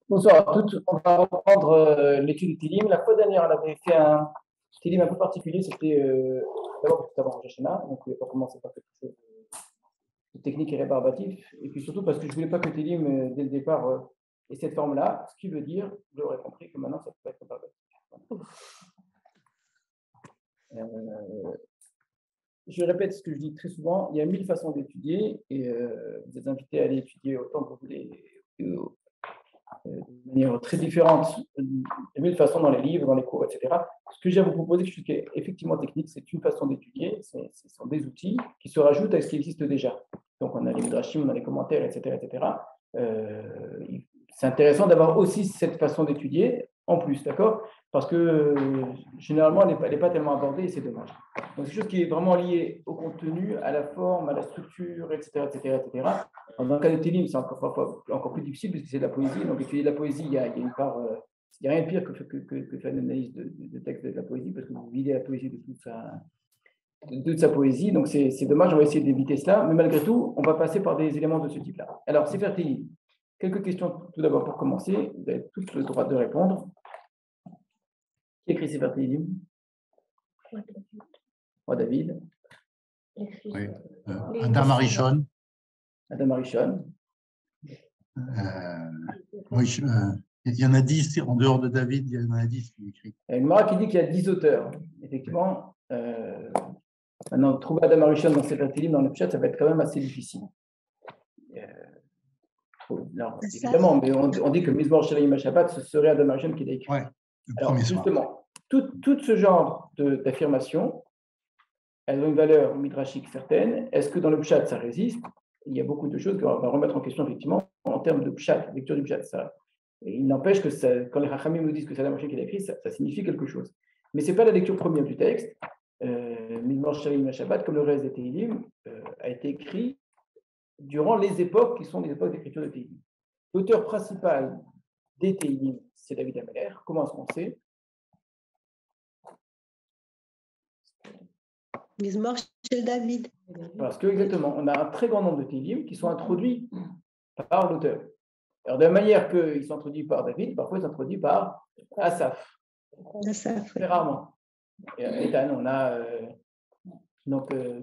Bonsoir à toutes. On va reprendre l'étude du Télim. La fois dernière, on avait fait un Télim un peu particulier. C'était d'abord parce que c'était avant Rosh Hashanah, donc on ne pouvait pas commencer par quelque chose de technique et rébarbatif. Et puis surtout parce que je ne voulais pas que le Télim, dès le départ, ait cette forme-là. Ce qui veut dire, vous l'aurez compris, que maintenant, ça peut être rébarbatif. Je répète ce que je dis très souvent. Il y a 1000 façons d'étudier et vous êtes invités à aller étudier autant que vous voulez. De manière très différente, de mille façons dans les livres, dans les cours, etc. Ce que j'ai à vous proposer, qui est effectivement technique, c'est une façon d'étudier, ce sont des outils qui se rajoutent à ce qui existe déjà. Donc on a les midrashim, on a les commentaires, etc. etc. C'est intéressant d'avoir aussi cette façon d'étudier en plus, d'accord? Parce que généralement, elle n'est pas tellement abordée et c'est dommage. Donc, c'est quelque chose qui est vraiment lié au contenu, à la forme, à la structure, etc. etc., etc. Dans le cas de Télim, c'est encore plus difficile puisque c'est de la poésie. Donc, étudier de la poésie, il y a une part. Il n'y a rien de pire que faire une analyse de texte de la poésie parce que vous videz la poésie de toute sa poésie. Donc, c'est dommage, on va essayer d'éviter cela. Mais malgré tout, on va passer par des éléments de ce type-là. Alors, c'est faire Télim. Quelques questions tout d'abord pour commencer. Vous avez tous le droit de répondre. Qui écrit Sefer Télim? Moi, David. Oui. Adam Arishon. Adam Arishon. Oui, il y en a 10 en dehors de David, il y en a 10 qui écrit. Il y a une Mara qui dit qu'il y a 10 auteurs. Effectivement, maintenant, trouver Adam Arishon dans Sefer Télim, dans le chat, ça va être quand même assez difficile. Non, évidemment, mais on dit que Mizmor Shalayim Shabbat, ce serait Adam Arishon qui l'a écrit. Ouais, alors, justement, tout ce genre d'affirmations, elles ont une valeur midrashique certaine. Est-ce que dans le pshat, ça résiste? Il y a beaucoup de choses qu'on va remettre en question, effectivement, en termes de pshat, lecture du pshat. Ça. Et il n'empêche que quand les Chachamim nous disent que c'est Adam Arishon qui l'a écrit, ça signifie quelque chose. Mais ce n'est pas la lecture première du texte. Mizmor Shalayim Shabbat, comme le reste des Tehillim, a été écrit durant les époques qui sont les époques d'écriture de Tehillim. L'auteur principal des Tehillim, c'est David Ameler. Comment est-ce qu'on sait? Mizmor chez David. Parce que, exactement, on a un très grand nombre de Tehillim qui sont introduits par l'auteur. Alors, de la manière qu'ils sont introduits par David, parfois ils sont introduits par Asaph. Très rarement. Et Ethan, on a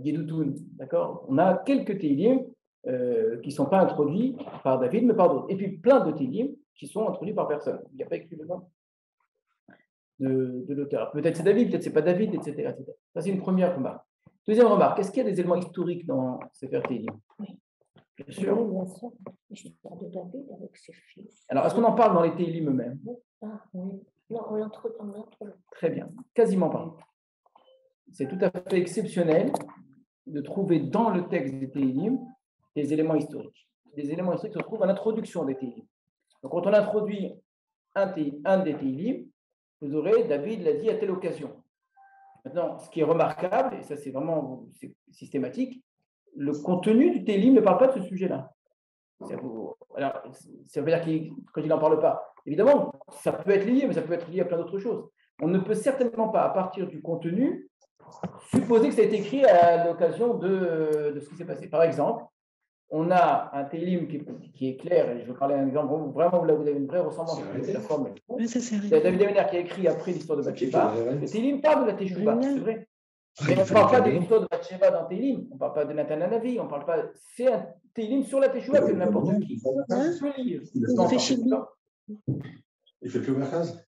Yedutun, d'accord? On a quelques Tehillim qui ne sont pas introduits par David, mais par d'autres. Et puis plein de Tehillim qui sont introduits par personne. Il n'y a pas écrit le nom de l'auteur. Peut-être c'est David, peut-être c'est pas David, etc., etc. Ça, c'est une première remarque. Deuxième remarque, est-ce qu'il y a des éléments historiques dans Sefer Tehillim? Oui. Bien sûr. Oui, bien sûr. L'histoire de David avec ses fils. Alors, est-ce qu'on en parle dans les Tehillim eux-mêmes? Ah, oui. Non, on l'introduit. Très bien. Quasiment pas. C'est tout à fait exceptionnel de trouver dans le texte des Tehillim des éléments historiques. Des éléments historiques se trouvent à l'introduction des Tehillim. Donc, quand on introduit un des Tehillim, vous aurez David l'a dit à telle occasion. Maintenant, ce qui est remarquable, et ça c'est vraiment systématique, le contenu du Tehillim ne parle pas de ce sujet-là. Alors, ça veut dire quand il n'en parle pas. Évidemment, ça peut être lié, mais ça peut être lié à plein d'autres choses. On ne peut certainement pas, à partir du contenu, supposer que ça a été écrit à l'occasion de ce qui s'est passé. Par exemple, on a un Tehillim qui est clair, et je vais parler d'un exemple vraiment où là vous avez une vraie ressemblance avec la formule. Oui, ça c'est Il y a David Ameler qui a écrit après l'histoire de Bathsheba. Le Tehillim parle de la Teshuva, c'est vrai. Mais on ne parle pas de l'histoire de Bathsheba dans Tehillim, on ne parle pas de Nathan Hanavi, on ne parle pas. C'est un Tehillim sur la Teshuva que n'importe qui peut lire. Il fait plus Merkaz.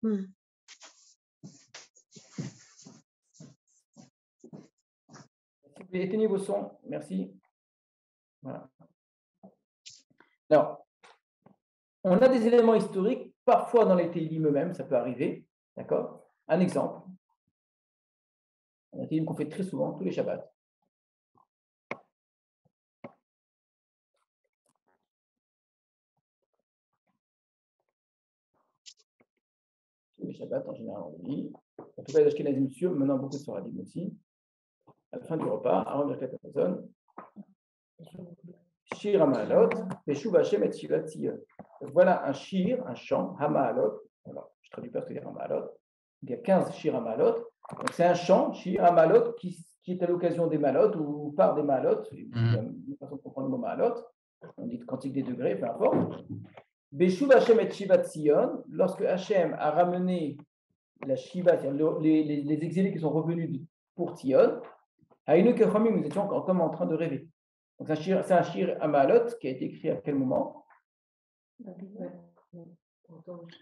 Éteignez vos sons, merci. Voilà. Alors, on a des éléments historiques, parfois dans les Tehillim eux-mêmes, ça peut arriver, d'accord? Un exemple. Un Tehillim qu'on fait très souvent, tous les Shabbats. Tous les Shabbats, en général, on le lit. En tout cas, les Ashkenazim sûrs, maintenant beaucoup de Sfaradim aussi. À la fin du repas, avant Birkat Hamazon, Shir Hamaalot, Meshuv Hashem et Shivat Tzion. Voilà un shir, un chant, Hamaalot. Alors, je ne traduis pas ce que c'est Hamaalot. Il y a 15 shir Hamaalot. Donc, c'est un chant, shir Hamaalot, qui est à l'occasion des Maalot ou par des Maalot. Il y a une façon de comprendre le mot Maalot. On dit cantique des degrés, peu importe. Beshuv Hashem et Shivat Sion, lorsque Hashem a ramené la Shiva, c'est-à-dire les exilés qui sont revenus pour Sion, à une Kechamim, nous étions comme en train de rêver. Donc c'est un shir Amalot qui a été écrit à quel moment?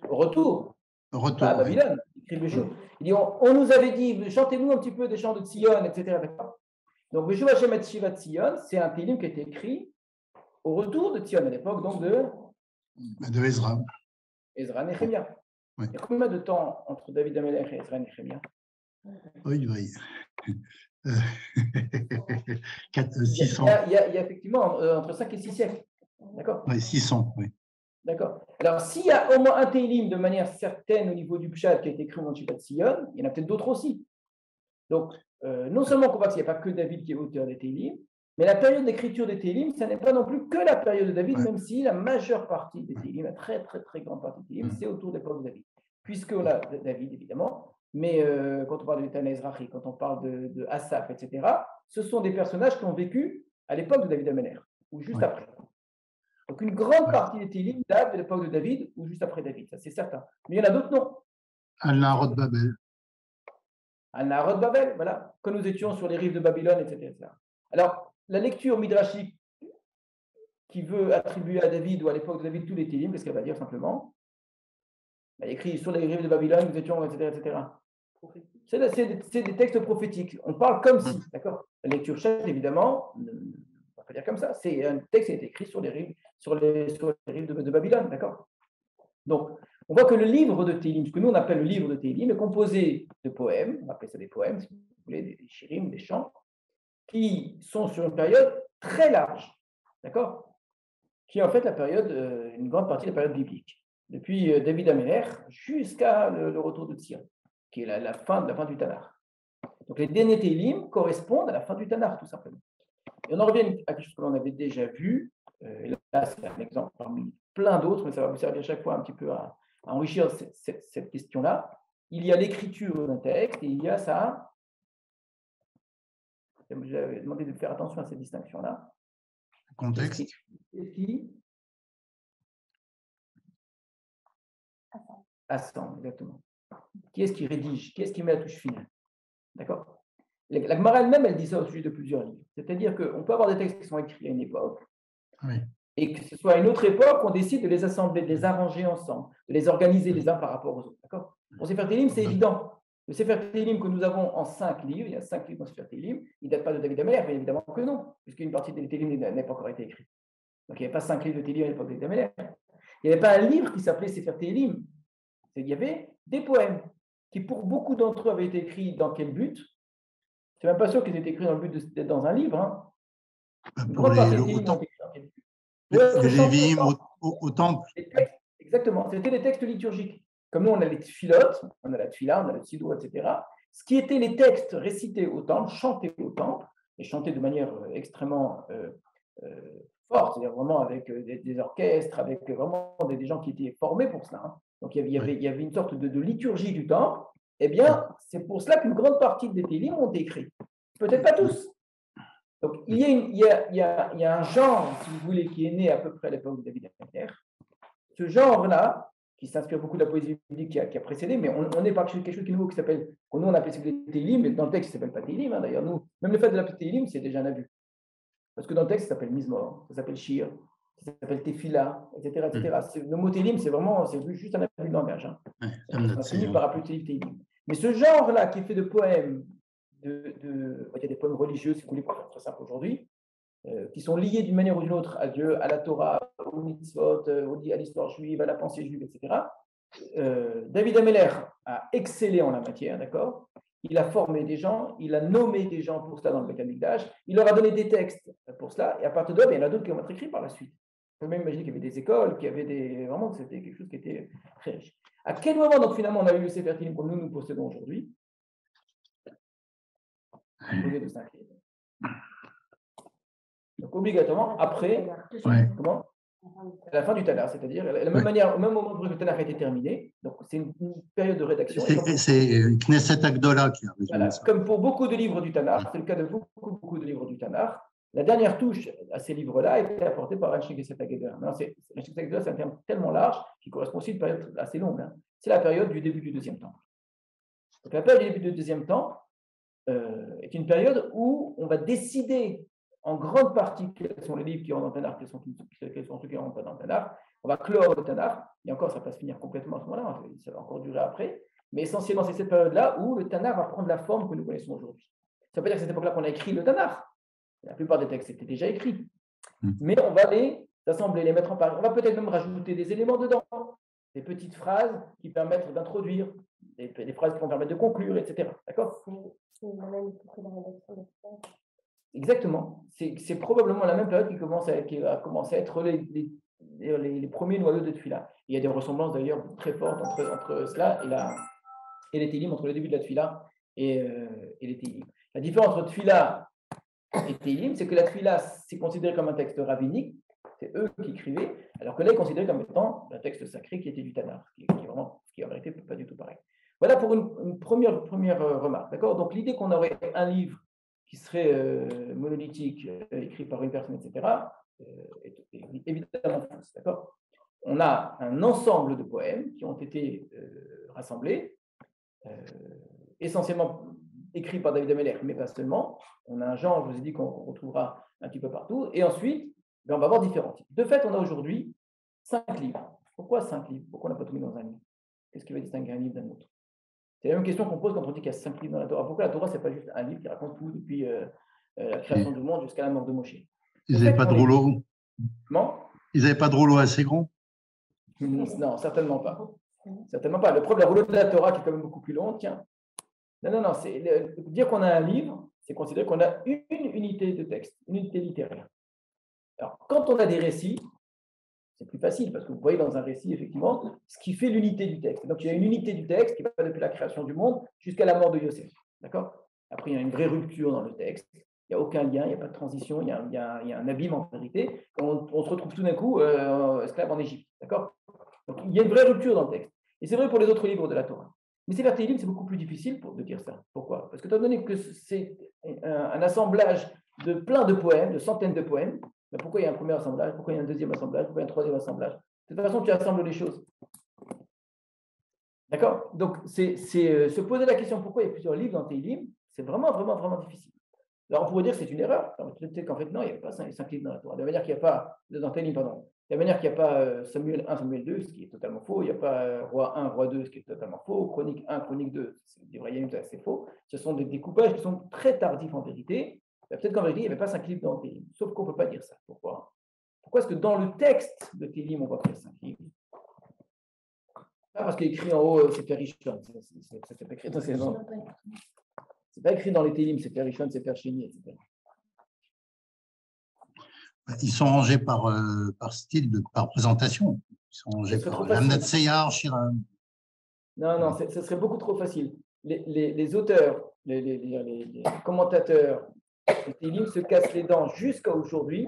Au retour. Retour. À Babylone. Il dit on nous avait dit, chantez-nous un petit peu des chants de Sion, etc. Donc Beshuv Hashem et Shivat Sion, c'est un télim qui a été écrit au retour de Sion, à l'époque donc de Ezra. Ezra Nehemia. Oui. Il y a combien de temps entre David Amelech et Ezra Nehemia? Oui. 600. Il y a effectivement entre 5 et 6 siècles. D'accord? Oui, 600, oui. D'accord. Alors, s'il y a au moins un télim de manière certaine au niveau du Pshat qui a été écrit au Shivat Sion, il y en a peut-être d'autres aussi. Donc, non seulement on voit qu'il n'y a pas que David qui est auteur des télim, mais la période d'écriture des télim, ce n'est pas non plus que la période de David, même si la majeure partie des télim, la très grande partie des télim, c'est autour de l'époque de David. Puisqu'on a David, évidemment, mais quand on parle de Tana Ezrahi, quand on parle de Asaph, etc., ce sont des personnages qui ont vécu à l'époque de David Améler, ou juste après. Donc une grande partie des télim date de l'époque de David, ou juste après David, ça c'est certain. Mais il y en a d'autres non. Al-Nahar Babel. Al-Nahar Babel, voilà, quand nous étions sur les rives de Babylone, etc. Alors, la lecture midrashique qui veut attribuer à David ou à l'époque de David tous les télim, qu'est-ce qu'elle va dire simplement? Elle écrit sur les rives de Babylone, nous étions, etc. C'est des textes prophétiques. On parle comme si, d'accord? La lecture chatte, évidemment, on ne va pas dire comme ça. C'est un texte qui a été écrit sur les rives, de Babylone, d'accord? Donc, on voit que le livre de Télim, ce que nous on appelle le livre de Télim, est composé de poèmes, on appelle ça des poèmes, si vous voulez, des shirim, des chants, qui sont sur une période très large, d'accord? Qui est en fait la période, une grande partie de la période biblique, depuis David Améler jusqu'à le retour de Sion, qui est la fin du Tanakh. Donc les derniers Télim correspondent à la fin du Tanakh, tout simplement. Et on en revient à quelque chose que l'on avait déjà vu, et là c'est un exemple parmi plein d'autres, mais ça va vous servir à chaque fois un petit peu à enrichir cette question-là. Il y a l'écriture d'un texte et il y a ça. J'avais demandé de faire attention à cette distinction-là. Contexte. Assemble, exactement. Qui est-ce qui rédige? Qui est-ce qui met la touche finale? D'accord? La Gemara elle-même, elle dit ça au sujet de plusieurs livres. C'est-à-dire qu'on peut avoir des textes qui sont écrits à une époque, oui. Et que ce soit à une autre époque, on décide de les assembler, de les arranger ensemble, de les organiser les uns par rapport aux autres. D'accord? Pour Sefer Télim, c'est évident. Le Sefer Télim que nous avons en 5 livres, il y a 5 livres dans Sefer Télim, il ne date pas de David Améler, mais évidemment que non, puisqu'une partie des Télim n'a pas encore été écrite. Donc il n'y avait pas 5 livres de Télim à l'époque de David Améler. Il n'y avait pas un livre qui s'appelait Sefer Télim. Il y avait des poèmes qui, pour beaucoup d'entre eux, avaient été écrits dans quel but? Je ne suis même pas sûr qu'ils aient été écrits dans le but d'être dans un livre. Hein. Pour les Lévim au temple. Exactement, c'était les textes liturgiques. Comme nous, on a les tfilotes, on a la tfila, on a le sidou, etc. Ce qui étaient les textes récités au temple, chantés au temple, et chantés de manière extrêmement forte, c'est-à-dire vraiment avec des orchestres, avec vraiment des gens qui étaient formés pour cela. Hein. Donc il y avait une sorte de liturgie du temple. Eh bien, c'est pour cela qu'une grande partie des télim ont été écrits. Peut-être pas tous. Donc, il y a un genre, si vous voulez, qui est né à peu près à l'époque de David Améler. Ce genre-là, qui s'inspire beaucoup de la poésie biblique qui a précédé, mais on n'est pas quelque chose qui est nouveau, qui s'appelle, nous on appelle ça des télim, mais dans le texte, il ne s'appelle pas télim. Hein, d'ailleurs, nous, même le fait de l'appeler télim, c'est déjà un abus. Parce que dans le texte, ça s'appelle mizmor, ça s'appelle shir, ça s'appelle tefila, etc. Le mot télim, c'est juste un abus de langage. Hein. On finit par appeler télim. Mais ce genre-là, qui est fait de poèmes, il y a des poèmes religieux, si vous voulez, pour faire très simple aujourd'hui, qui sont liés d'une manière ou d'une autre à Dieu, à la Torah, au mitzvot, à l'histoire juive, à la pensée juive, etc. David Améler a excellé en la matière, d'accord? Il a formé des gens, il a nommé des gens pour cela dans le Beth Amikdash, il leur a donné des textes pour cela, et à partir de là, il y en a d'autres qui vont être écrits par la suite. On peut même imaginer qu'il y avait des écoles, qu'il y avait vraiment, c'était quelque chose qui était très riche. À quel moment, donc, finalement, on a eu le Sefer Télim comme nous possédons aujourd'hui? De 5 livres. Donc obligatoirement après, comment? À la fin du Tanakh, c'est-à-dire de la même manière, au même moment où le Tanakh a été terminé, donc c'est une période de rédaction. C'est Knesset Agdola qui a résumé voilà, ça. comme pour beaucoup de livres du Tanakh, c'est le cas de beaucoup de livres du Tanakh, La dernière touche à ces livres-là a été apportée par Rashi Gesed Haggadah. Rashi Gesed Haggadah, c'est un terme tellement large qui correspond aussi à une période assez longue. Hein. C'est la période du début du deuxième temps. Donc, la période du début du deuxième temps est une période où on va décider en grande partie quels sont les livres qui rentrent dans le Tanakh, quels sont ceux qui ne rentrent pas dans le Tanakh. On va clore le Tanakh, et encore, ça va pas se finir complètement à ce moment-là, ça va encore durer après. Mais essentiellement, c'est cette période-là où le Tanakh va prendre la forme que nous connaissons aujourd'hui. Ça veut dire que c'est cette époque-là qu'on a écrit le Tanakh. La plupart des textes étaient déjà écrits. Mais on va les assembler, les mettre en page. On va peut-être même rajouter des éléments dedans, des petites phrases qui permettent d'introduire, des phrases qui vont permettre de conclure, etc. D'accord ? Exactement. C'est probablement la même période qui a commencé à être les premiers noyaux de Tfila. Il y a des ressemblances d'ailleurs très fortes entre cela et les Télim, entre le début de la Tfila et les Télim. La différence entre Tfila et Télim, c'est que la Tfila, c'est considéré comme un texte rabbinique, c'est eux qui écrivaient, alors que là, est considéré comme étant un texte sacré qui était du Tanakh, qui en vérité pas du tout pareil. Voilà pour une première remarque. D'accord ? Donc l'idée qu'on aurait un livre qui serait monolithique, écrit par une personne, etc., est évidemment fausse. D'accord ? On a un ensemble de poèmes qui ont été rassemblés, essentiellement écrits par David Ameller, mais pas seulement. On a un genre, je vous ai dit, qu'on retrouvera un petit peu partout. Et ensuite, on va avoir différents types. De fait, on a aujourd'hui 5 livres. Pourquoi 5 livres ? Pourquoi on n'a pas tout mis dans un livre ? Qu'est-ce qui va distinguer un livre d'un autre ? C'est la même question qu'on pose quand on dit qu'il y a 5 livres dans la Torah. Pourquoi la Torah, ce n'est pas juste un livre qui raconte tout depuis la création du monde jusqu'à la mort de Moshe ? Ils n'avaient pas de rouleau. Comment ? Ils n'avaient pas de rouleau assez grand. Non, certainement pas. Certainement pas. Le problème, le rouleau de la Torah, qui est quand même beaucoup plus long, tiens. Non. Dire qu'on a un livre, c'est considérer qu'on a une unité de texte, une unité littéraire. Alors, quand on a des récits, c'est plus facile parce que vous voyez dans un récit, effectivement, ce qui fait l'unité du texte. Donc, il y a une unité du texte qui va depuis la création du monde jusqu'à la mort de Yosef. D'accord ? Après, il y a une vraie rupture dans le texte. Il n'y a aucun lien, il n'y a pas de transition, il y a un abîme en vérité. On se retrouve tout d'un coup esclave en Égypte. D'accord ? Donc, il y a une vraie rupture dans le texte. Et c'est vrai pour les autres livres de la Torah. Mais Sefer Tehillim, c'est beaucoup plus difficile de dire ça. Pourquoi ? Parce que étant donné que c'est un assemblage de plein de poèmes, de centaines de poèmes, mais pourquoi il y a un premier assemblage ? Pourquoi il y a un deuxième assemblage ? Pourquoi il y a un troisième assemblage ? De toute façon, tu assembles les choses. D'accord ? Donc, se poser la question pourquoi il y a plusieurs livres dans Tehillim, c'est vraiment difficile. Alors, on pourrait dire que c'est une erreur. Peut-être qu'en fait, non, il n'y a pas 5 livres dans la Torah. De la manière qu'il n'y a pas, dans Tehillim, pardon. De la manière qu'il n'y a pas Samuel 1, Samuel 2, ce qui est totalement faux. Il n'y a pas Roi 1, Roi 2, ce qui est totalement faux. Chronique 1, Chronique 2, c'est des vrais c'est assez faux. Ce sont des découpages qui sont très tardifs en vérité. Peut-être qu'en vérité, il n'y avait pas 5 livres dans Tehillim. Sauf qu'on ne peut pas dire ça. Pourquoi ? Pourquoi est-ce que dans le texte de Tehillim, on voit qu'il y a 5 livres ? Pas parce qu'il est écrit en haut, c'est Perishon. C'est pas écrit dans ces noms. C'est pas écrit dans les Tehillim, c'est Perishon, c'est Perchini, etc. Ils sont rangés par style, par présentation. Ils sont rangés par Lamnat Seyar, Shiran. Non, ce serait beaucoup trop facile. Les auteurs, les commentateurs de Tehillim se cassent les dents jusqu'à aujourd'hui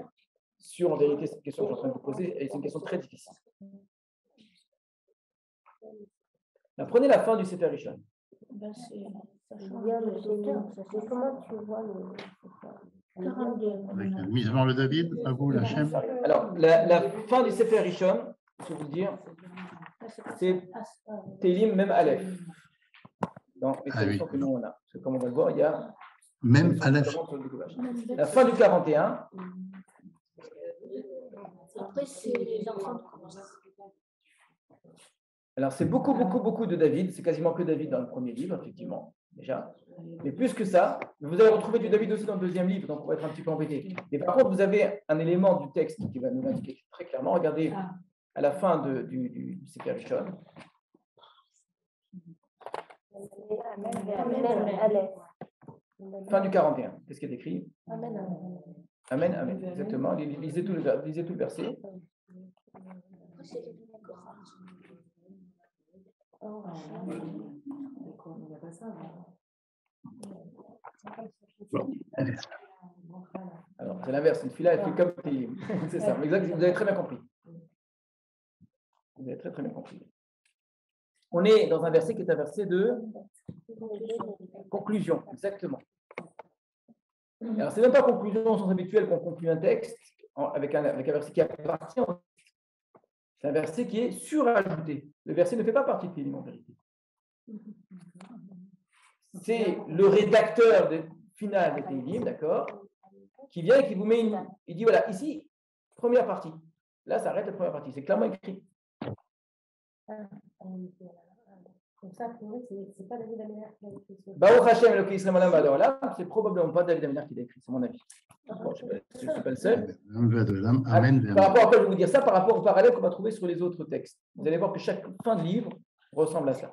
sur, en vérité, cette question que je suis en train de vous poser, et c'est une question très difficile. Alors, prenez la fin du Sefer Rishon. Comment tu vois le. Avec le Mismor le David, pas vous, la Hachem. Alors, la fin du Sefer Rishon, je vais vous dire, c'est Tehillim, même Aleph. Dans les traductions que nous on a. Parce que comme on va le voir, il y a. Même Aleph. La fin du 41. Après, c'est les enfants. Alors, c'est beaucoup de David. C'est quasiment que David dans le premier livre, effectivement, déjà. Mais plus que ça, vous allez retrouver du David aussi dans le deuxième livre, donc on va être un petit peu embêté. Mais par contre, vous avez un élément du texte qui va nous l'indiquer très clairement. Regardez à la fin du Sefer Rishon. Fin du 41. Qu'est-ce qui est écrit ? Amen. Exactement. Lisez tout le verset. Alors, c'est l'inverse. Une fila, elle fait comme Tehillim. C'est ça. Exact. Vous avez très bien compris. Vous avez très bien compris. On est dans un verset qui est un verset de conclusion. Exactement. Alors, ce n'est même pas conclusion au sens habituel qu'on conclut un texte avec un verset qui appartient. C'est un verset qui est surajouté. Le verset ne fait pas partie de Télim en vérité. C'est le rédacteur final de Télim, d'accord, qui vient et qui vous met il dit voilà, ici, première partie. Là, ça arrête la première partie. C'est clairement écrit. Comme ça, a priori, c'est pas David Améler qui a écrit ça. Baruch Hashem Eloké Israël Olam Va'ad Olam, c'est probablement pas David Améler qui l'a écrit, c'est mon avis. Bon, je ne suis pas le seul. Amen. Par rapport à quoi je vais vous dire ça, par rapport au parallèle qu'on va trouver sur les autres textes. Vous allez voir que chaque fin de livre ressemble à ça.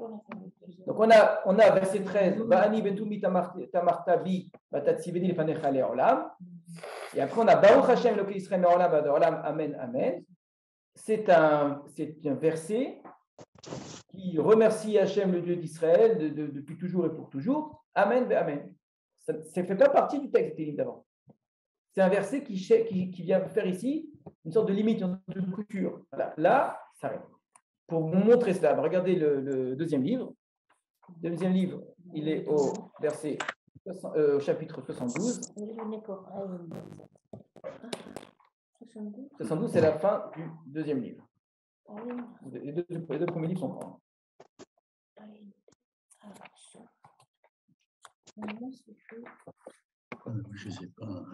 Donc on a verset 13, Va'ani betumi tamarta bi vatatsiveni lefanecha le'olam. Et après on a Baruch Hashem Eloké Israël Olam Va'ad Olam, Amen, Amen. C'est un verset qui remercie Hachem, le Dieu d'Israël, depuis toujours et pour toujours. Amen, Amen. Ça ne fait pas partie du texte des livres d'avant. C'est un verset qui vient faire ici une sorte de limite, de couture. Voilà. Là, ça arrive. Pour vous montrer cela, regardez le deuxième livre. Le deuxième livre, il est au chapitre 72. 72, c'est la fin du deuxième livre. Les deux premiers livres sont grands. Je ne sais pas.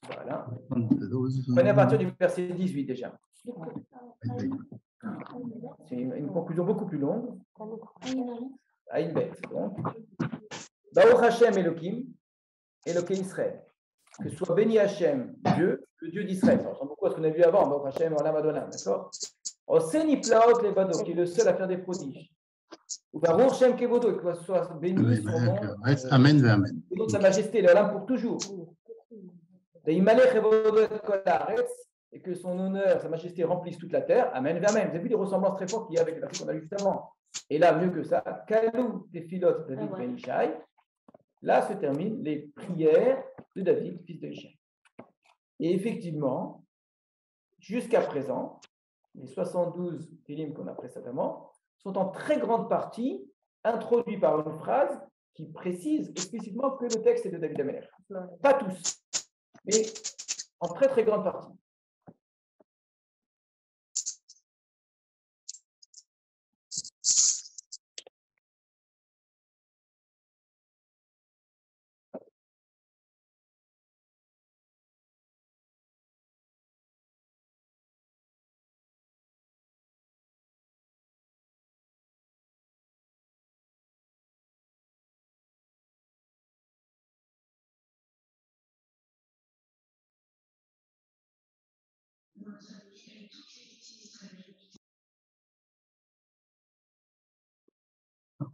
Voilà. 72. Prenez à partir du verset 18 déjà. C'est une conclusion beaucoup plus longue. Aïn Bet. Donc, Baruch Hashem Elohim, Eloké Israël. Que soit béni Hashem, Dieu, le Dieu d'Israël. Ça ressemble beaucoup à ce qu'on a vu avant, Baruch Hashem Olam Adonam, d'accord? Oseni Plaot Levado, qui est le seul à faire des prodiges. Ou Baruch Hashem Kevodo, que soit béni son nom. Amen, Amen. Et donc sa majesté, l'Olam pour toujours. Et que son honneur, sa majesté remplisse toute la terre. Amen, Amen. Vous avez vu les ressemblances très fortes qu'il y a avec le verset qu'on a vu juste avant. Et là, mieux que ça, Kalou Tefilot David Ben Ishai. Là se terminent les prières de David, fils de Ishai. Et effectivement, jusqu'à présent, les 72 télim qu'on a précédemment sont en très grande partie introduits par une phrase qui précise explicitement que le texte est de David Améler. Pas tous, mais en très très grande partie.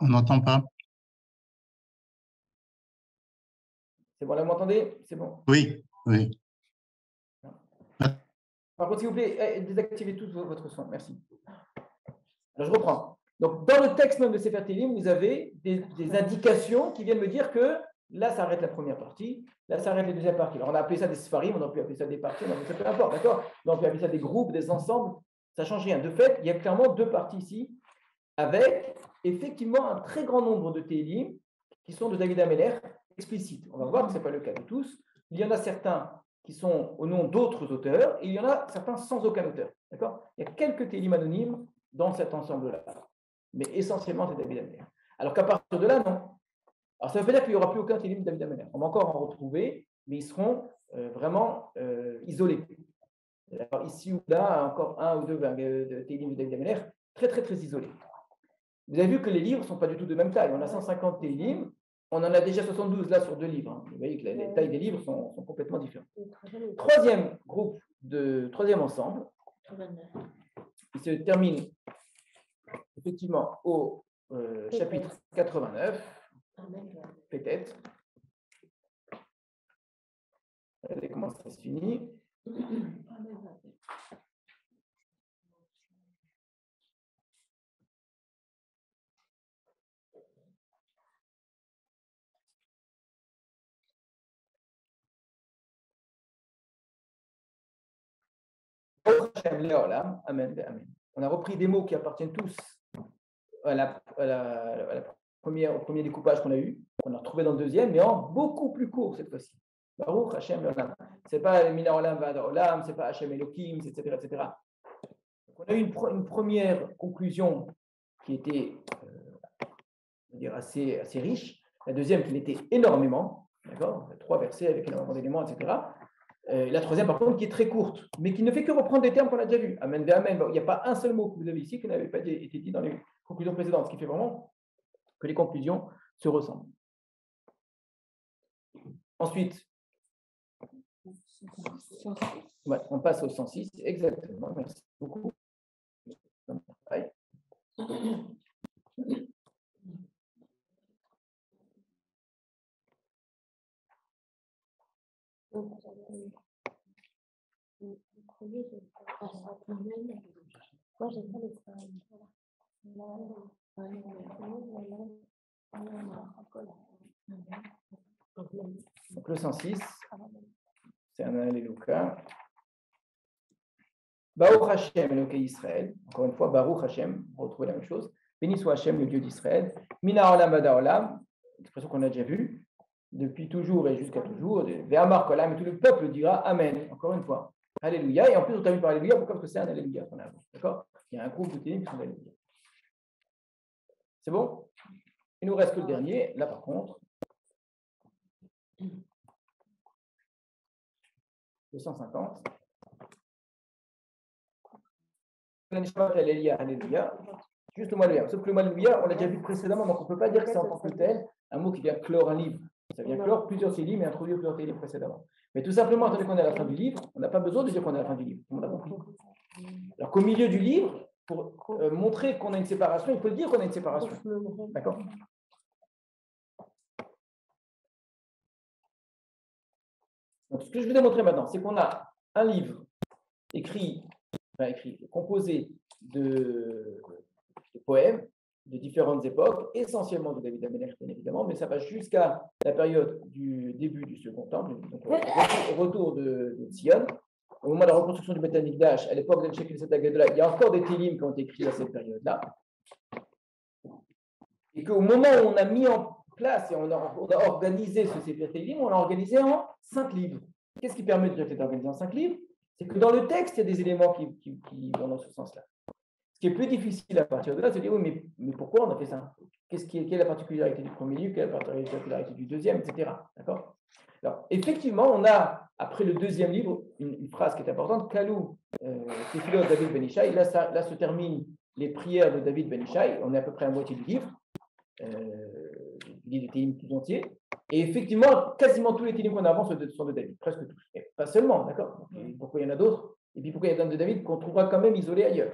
On n'entend pas. C'est bon, là, vous m'entendez? C'est bon. Oui, oui. Par contre, s'il vous plaît, désactivez tout votre son. Merci. Alors, je reprends. Donc, dans le texte même de Sefer Télim, vous avez des indications qui viennent me dire que là, ça arrête la première partie, là, ça arrête la deuxième partie. Alors, on a appelé ça des Sfarim, on a pu appeler ça des parties, on a appelé ça peu importe, d'accord? On a pu appeler ça des groupes, des ensembles, ça ne change rien. De fait, il y a clairement deux parties ici, avec effectivement un très grand nombre de Télim qui sont de David Améler explicites. On va voir que ce n'est pas le cas de tous. Il y en a certains qui sont au nom d'autres auteurs, et il y en a certains sans aucun auteur. D'accord? Il y a quelques télim anonymes dans cet ensemble-là. Mais essentiellement, c'est David Améler. Alors qu'à partir de là, non. Alors ça veut pas dire qu'il n'y aura plus aucun télim de David Améler. On va encore en retrouver, mais ils seront vraiment isolés. Alors, ici ou là, encore un ou deux télim de David Améler, très, très, très isolés. Vous avez vu que les livres ne sont pas du tout de même taille. On a 150 télim. On en a déjà 72 là sur 2 livres. Vous voyez que les tailles des livres sont complètement différentes. Troisième groupe, troisième ensemble, il se termine effectivement au chapitre 89, peut-être. Regardez comment ça se finit. Amen. On a repris des mots qui appartiennent tous à la au premier découpage qu'on a eu, qu'on a retrouvé dans le deuxième, mais en beaucoup plus court cette fois-ci. Baruch Hashem Olam. Ce n'est pas Mina Olam Vada Olam, ce n'est pas Hashem Elohim, etc. etc. Donc, on a eu une première conclusion qui était on va dire assez riche, la deuxième qui l'était énormément, d'accord, 3 versets avec énormément d'éléments, etc. La troisième, par contre, qui est très courte, mais qui ne fait que reprendre des termes qu'on a déjà vus. Amen, amen. Bon, il n'y a pas un seul mot que vous avez ici qui n'avait pas été dit dans les conclusions précédentes, ce qui fait vraiment que les conclusions se ressemblent. Ensuite, ouais, on passe au 106, exactement, merci beaucoup. Moi, j'ai pas l'expérience. Donc le 106, c'est un Alléluia. Baruch Hashem, Eloké Israël. Encore une fois, Baruch Hashem, vous retrouvez la même chose. Béni soit Hashem, le Dieu d'Israël. Mina Olam Bada Olam, expression qu'on a déjà vue, depuis toujours et jusqu'à toujours. Ve'amar Kolam, et tout le peuple dira Amen. Encore une fois. Alléluia. Et en plus, on termine par Alléluia. Pourquoi? Parce que c'est un Alléluia qu'on a. D'accord? Il y a un groupe de télim qui sont Alléluia. C'est bon? Il nous reste que le dernier. Là, par contre, le 150. Alléluia, Alléluia. Juste le mot Alléluia. Sauf que le mot Alléluia, on l'a déjà vu précédemment, donc on ne peut pas dire que c'est en tant que tel un mot qui vient clore un livre. Ça vient clore plusieurs télim et introduire plusieurs télim précédemment. Mais tout simplement, attendez qu'on est à la fin du livre, on n'a pas besoin de dire qu'on est à la fin du livre. On a compris. Alors qu'au milieu du livre, pour montrer qu'on a une séparation, il faut dire qu'on a une séparation. D'accord? Donc, ce que je vais démontrer maintenant, c'est qu'on a un livre composé de poèmes de différentes époques, essentiellement de David Amelech, bien évidemment, mais ça va jusqu'à la période du début du Second Temple, donc au retour de Sion. Au moment de la reconstruction du Beth Amikdash, à l'époque de Shekel Setagadla, il y a encore des télim qui ont été écrits à cette période-là. Et qu'au moment où on a mis en place et on a organisé ce Sefer Télim, on l'a organisé en 5 livres. Qu'est-ce qui permet de dire que c'est organisé en 5 livres? C'est que dans le texte, il y a des éléments qui vont dans ce sens-là. Ce qui est plus difficile à partir de là, c'est de dire oui, mais pourquoi on a fait ça? Quelle est la particularité du premier livre? Quelle est la particularité du deuxième, etc. D'accord? Alors, effectivement, on a, après le deuxième livre, une phrase qui est importante, Kalou, Tefilot David Ben Ishai. Là se terminent les prières de David Ben Ishai. On est à peu près à moitié du livre. Du livre des Télim tout entier. Et effectivement, quasiment tous les Télim qu'on avance sont de David, presque tous. Et pas seulement, d'accord? Pourquoi il y en a d'autres? Et puis pourquoi il y a d'autres de David qu'on trouvera quand même isolés ailleurs?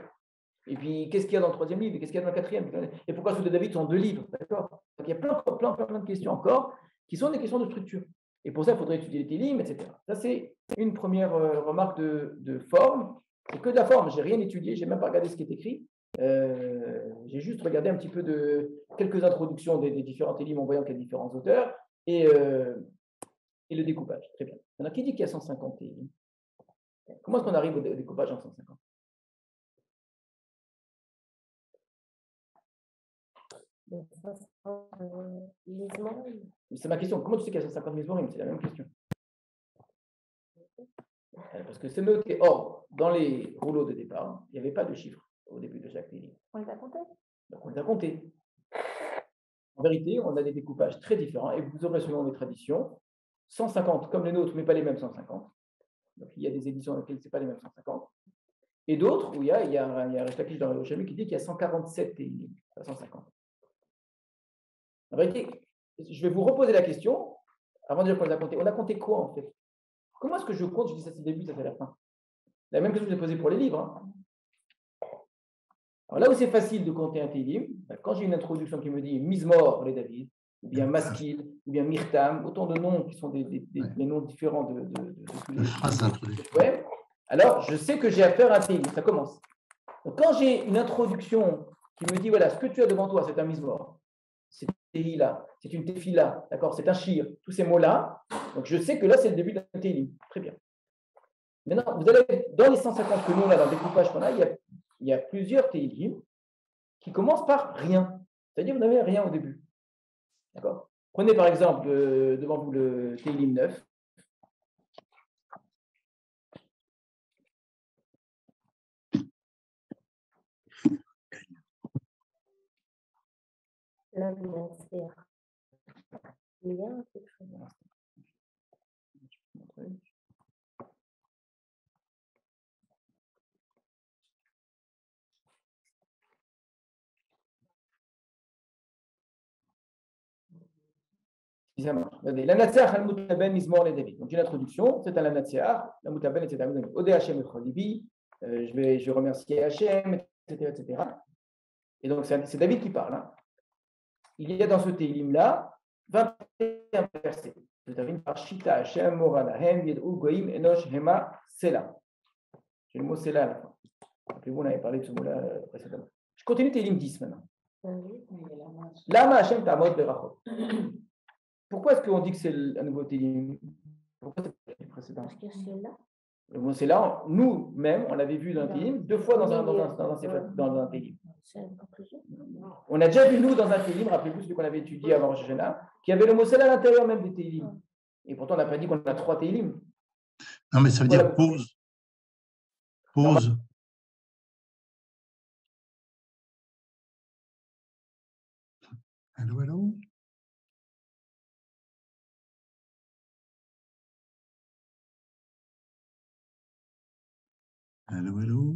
Et puis, qu'est-ce qu'il y a dans le troisième livre? Et qu'est-ce qu'il y a dans le quatrième? Et pourquoi ceux de David sont 2 livres? D'accord? Donc, il y a plein de questions encore qui sont des questions de structure. Et pour ça, il faudrait étudier les télim, etc. Ça, c'est une première remarque de forme. C'est que de la forme. Je n'ai rien étudié, je n'ai même pas regardé ce qui est écrit. J'ai juste regardé un petit peu de quelques introductions des différents télim en voyant qu'il y a différents auteurs et le découpage. Très bien. Maintenant, qui dit qu'il y a 150 télim? Comment est-ce qu'on arrive au découpage en 150? C'est ma question. Comment tu sais qu'il y a 150 Mizmorim? C'est la même question. Parce que c'est noté. Or, dans les rouleaux de départ, il n'y avait pas de chiffres au début de chaque télim. On les a comptés? Donc, on les a comptés. En vérité, on a des découpages très différents et vous aurez, selon les traditions, 150 comme les nôtres, mais pas les mêmes 150. Donc, il y a des éditions dans lesquelles ce n'est pas les mêmes 150. Et d'autres où il y a un Reshtakish dans le Roshami qui dit qu'il y a 147 télim, pas 150. En vérité, je vais vous reposer la question avant de dire qu'on les a comptés. On a compté quoi en fait? Comment est-ce que je compte? Je dis ça c'est le début, ça c'est la fin. La même question que je vous ai posée pour les livres. Hein. Alors là où c'est facile de compter un télim, quand j'ai une introduction qui me dit Mizmor pour les David, ou bien Maskil, ou bien Mirtam, autant de noms qui sont des noms différents de poèmes, alors je sais que j'ai affaire à un télim. Ça commence. Donc quand j'ai une introduction qui me dit voilà, ce que tu as devant toi, c'est un Mizmor. C'est Tehila, c'est une Tefila, d'accord, c'est un Shir, tous ces mots-là. Donc je sais que là, c'est le début d'un Télim. Très bien. Maintenant, vous allez, dans les 150 que nous, là, dans le découpage qu'on a, il y a plusieurs Télim qui commencent par rien. C'est-à-dire, vous n'avez rien au début. D'accord. Prenez par exemple devant vous le Télim 9. Là, c'est il y a quelque chose. Si ça marche. Regardez. La Natseach al Mutaben Mizmor le David. Donc, une introduction, c'est un la Natseach, la Mutaben, etc. Ode Hashem et Cholibi, je vais remercier Hashem, etc., etc. Et donc, c'est David qui parle. Hein. Il y a dans ce Télim-là 21 versets. Je termine par Shita Hashem, Moralahem, Yed'u Goïm, Enosh, Hema, Sela. J'ai le mot Sela à la fin. Rappelez-vous, on avait parlé de ce mot-là précédemment. Je continue Télim 10 maintenant. Lama Hashem Tamod Berachot. Pourquoi est-ce qu'on dit que c'est un nouveau Télim? Pourquoi c'est pas le précédent? Parce que c'est là. Le mot Sela, nous-mêmes, on l'avait vu dans un Télim, 2 fois dans un Télim. C'est une conclusion. On a déjà vu, nous, dans un Télim, rappelez-vous celui qu'on avait étudié avant Rosh Hashanah, qui avait le mot Sela à l'intérieur même des Télim. Et pourtant, on n'a pas dit qu'on a 3 Télim. Non, mais ça veut dire pause. Pause. Allô, allô? Allô, allô?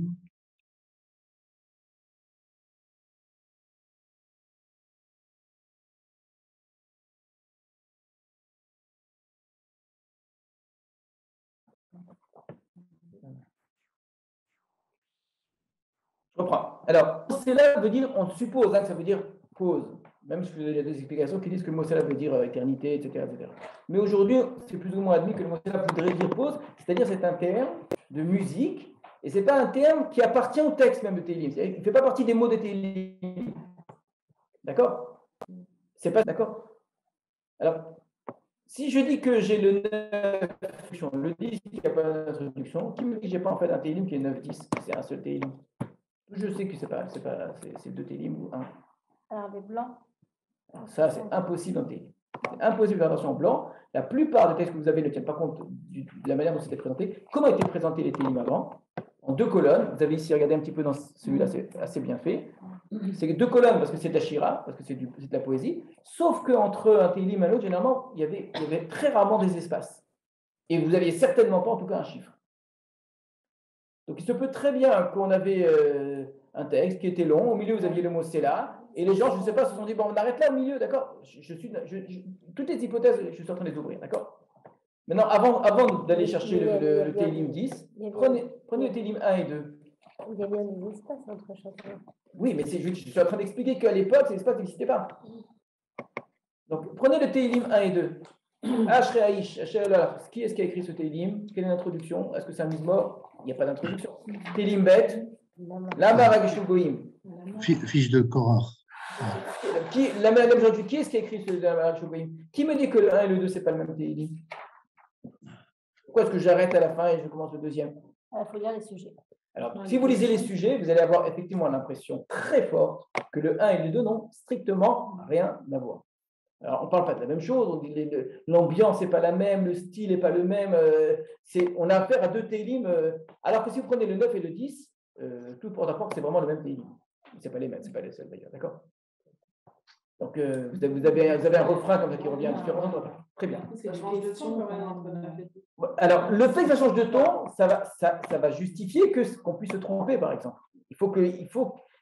Je reprends. Alors, Sela veut dire, on suppose que ça veut dire pause. Même si il y a des explications qui disent que le mot Sela veut dire éternité, etc., etc. Mais aujourd'hui, c'est plus ou moins admis que le mot Sela voudrait dire pause, c'est-à-dire c'est un terme de musique, et ce n'est pas un terme qui appartient au texte même de Télim. Il ne fait pas partie des mots de Télim. D'accord? C'est pas d'accord? Alors, si je dis que j'ai le 9, le 10, il n'y a pas d'introduction, qui me dit que je n'ai pas en fait un Télim qui est 9-10, c'est un seul Télim? Je sais que c'est 2 Télim ou 1. Alors, les blancs. Alors ça, c'est impossible en Télim. C'est impossible de faire attention en blanc. La plupart des textes que vous avez ne tiennent pas compte de la manière dont c'était présenté. Comment étaient présentés les Télim avant? En 2 colonnes. Vous avez ici, regardez un petit peu dans celui-là, c'est assez bien fait. C'est 2 colonnes parce que c'est de la shira, parce que c'est de la poésie. Sauf qu'entre un Télim et l'autre, généralement, il y avait très rarement des espaces. Et vous n'aviez certainement pas, en tout cas, un chiffre. Donc, il se peut très bien qu'on avait un texte qui était long. Au milieu, vous aviez le mot Sela. Et les gens, je ne sais pas, se sont dit, bon, on arrête là au milieu, d'accord? Toutes les hypothèses, je suis en train de les ouvrir, d'accord? Maintenant, avant d'aller chercher le Télim 10, prenez le Télim 1 et 2. Il y a bien des espaces entre chacun. Oui, mais je suis en train d'expliquer qu'à l'époque, ces espaces n'existaient pas. Donc, prenez le Télim 1 et 2. Qui est-ce qui a écrit ce Télim? Quelle est l'introduction? Est-ce que c'est un Mizmor? Il n'y a pas d'introduction. Télim Bet, Lama Ragishu Goïm. Fiche de Korah. Qui est-ce qui a écrit ce Lama Ragishu Goïm? Qui me dit que le 1 et le 2, ce n'est pas le même Télim? Pourquoi est-ce que j'arrête à la fin et je commence le deuxième? Il faut lire les sujets. Alors, si vous lisez les sujets, vous allez avoir effectivement l'impression très forte que le 1 et le 2 n'ont strictement rien à voir. Alors, on ne parle pas de la même chose, l'ambiance n'est pas la même, le style n'est pas le même. On a affaire à 2 Télim, alors que si vous prenez le 9 et le 10, tout porte à croire que c'est vraiment le même Télim. Ce n'est pas les mêmes, ce n'est pas les seuls d'ailleurs, d'accord? Donc, vous avez un refrain comme ça qui revient différent. Très bien. Alors, le fait que ça change de ton, ça va justifier qu'on puisse se tromper, par exemple.